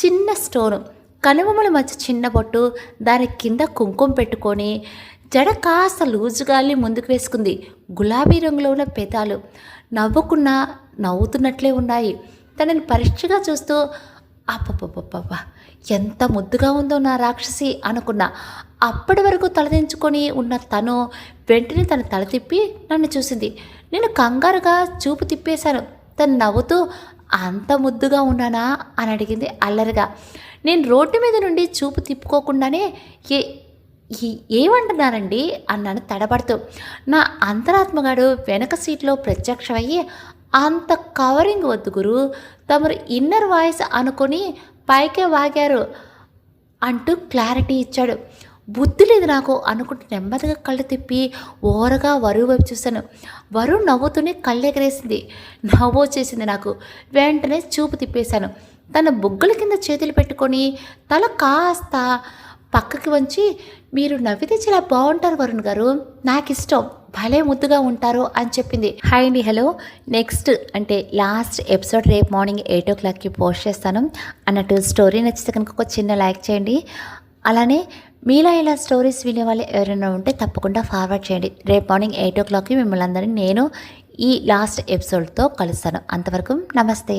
చిన్న స్టోను, కనుబొమ్మల మధ్య చిన్న బొట్టు, దాని కింద కుంకుమ పెట్టుకొని జడ కాస్త లూజుగాలి ముందుకు వేసుకుంది. గులాబీ రంగులో ఉన్న పెదాలు నవ్వుతున్నట్లే ఉన్నాయి. తనని పరీక్షగా చూస్తూ అప్పప్పప్పబ్బా ఎంత ముద్దుగా ఉందో నా రాక్షసి అనుకున్నా. అప్పటి వరకు తలదించుకొని ఉన్న తను వెంటనే తన తల తిప్పి నన్ను చూసింది. నేను కంగారుగా చూపు తిప్పేశాను. తను నవ్వుతూ అంత ముద్దుగా ఉన్నానా అని అడిగింది అల్లరిగా. నేను రోడ్డు మీద నుండి చూపు తిప్పుకోకుండానే ఏమంటున్నారండి అన్నాను తడబడుతూ. నా అంతరాత్మగాడు వెనక సీట్లో ప్రత్యక్షమయ్యి, అంత కవరింగ్ వద్దు గురు, తమరు ఇన్నర్ వాయిస్ అనుకొని పైకే వాగారు అంటూ క్లారిటీ ఇచ్చాడు. బుద్ధి లేదు నాకు అనుకుంటూ నెమ్మదిగా కళ్ళు తిప్పి ఓరగా వరువు వైపు చూశాను. వరువు నవ్వుతూనే కళ్ళెగరేసింది. నవ్వు వచ్చేసింది నాకు. వెంటనే చూపు తిప్పేశాను. తన బుగ్గల కింద చేతులు పెట్టుకొని తల కాస్త పక్కకి వంచి, మీరు నవ్వితే చాలా బాగుంటారు వరుణ్ గారు, నాకు ఇష్టం, భలే ముద్దుగా ఉంటారు అని చెప్పింది. హాయ్ అండి, హలో. నెక్స్ట్ అంటే లాస్ట్ ఎపిసోడ్ రేపు మార్నింగ్ 8 o'clockకి పోస్ట్ చేస్తాను అన్నట్టు. స్టోరీ నచ్చితే కనుక ఒక చిన్న లైక్ చేయండి. అలానే మీలా ఇలా స్టోరీస్ వినే వాళ్ళు ఎవరైనా ఉంటే తప్పకుండా ఫార్వర్డ్ చేయండి. రేపు మార్నింగ్ 8 o'clockకి మిమ్మల్ని అందరినీ నేను ఈ లాస్ట్ ఎపిసోడ్తో కలుస్తాను. అంతవరకు నమస్తే.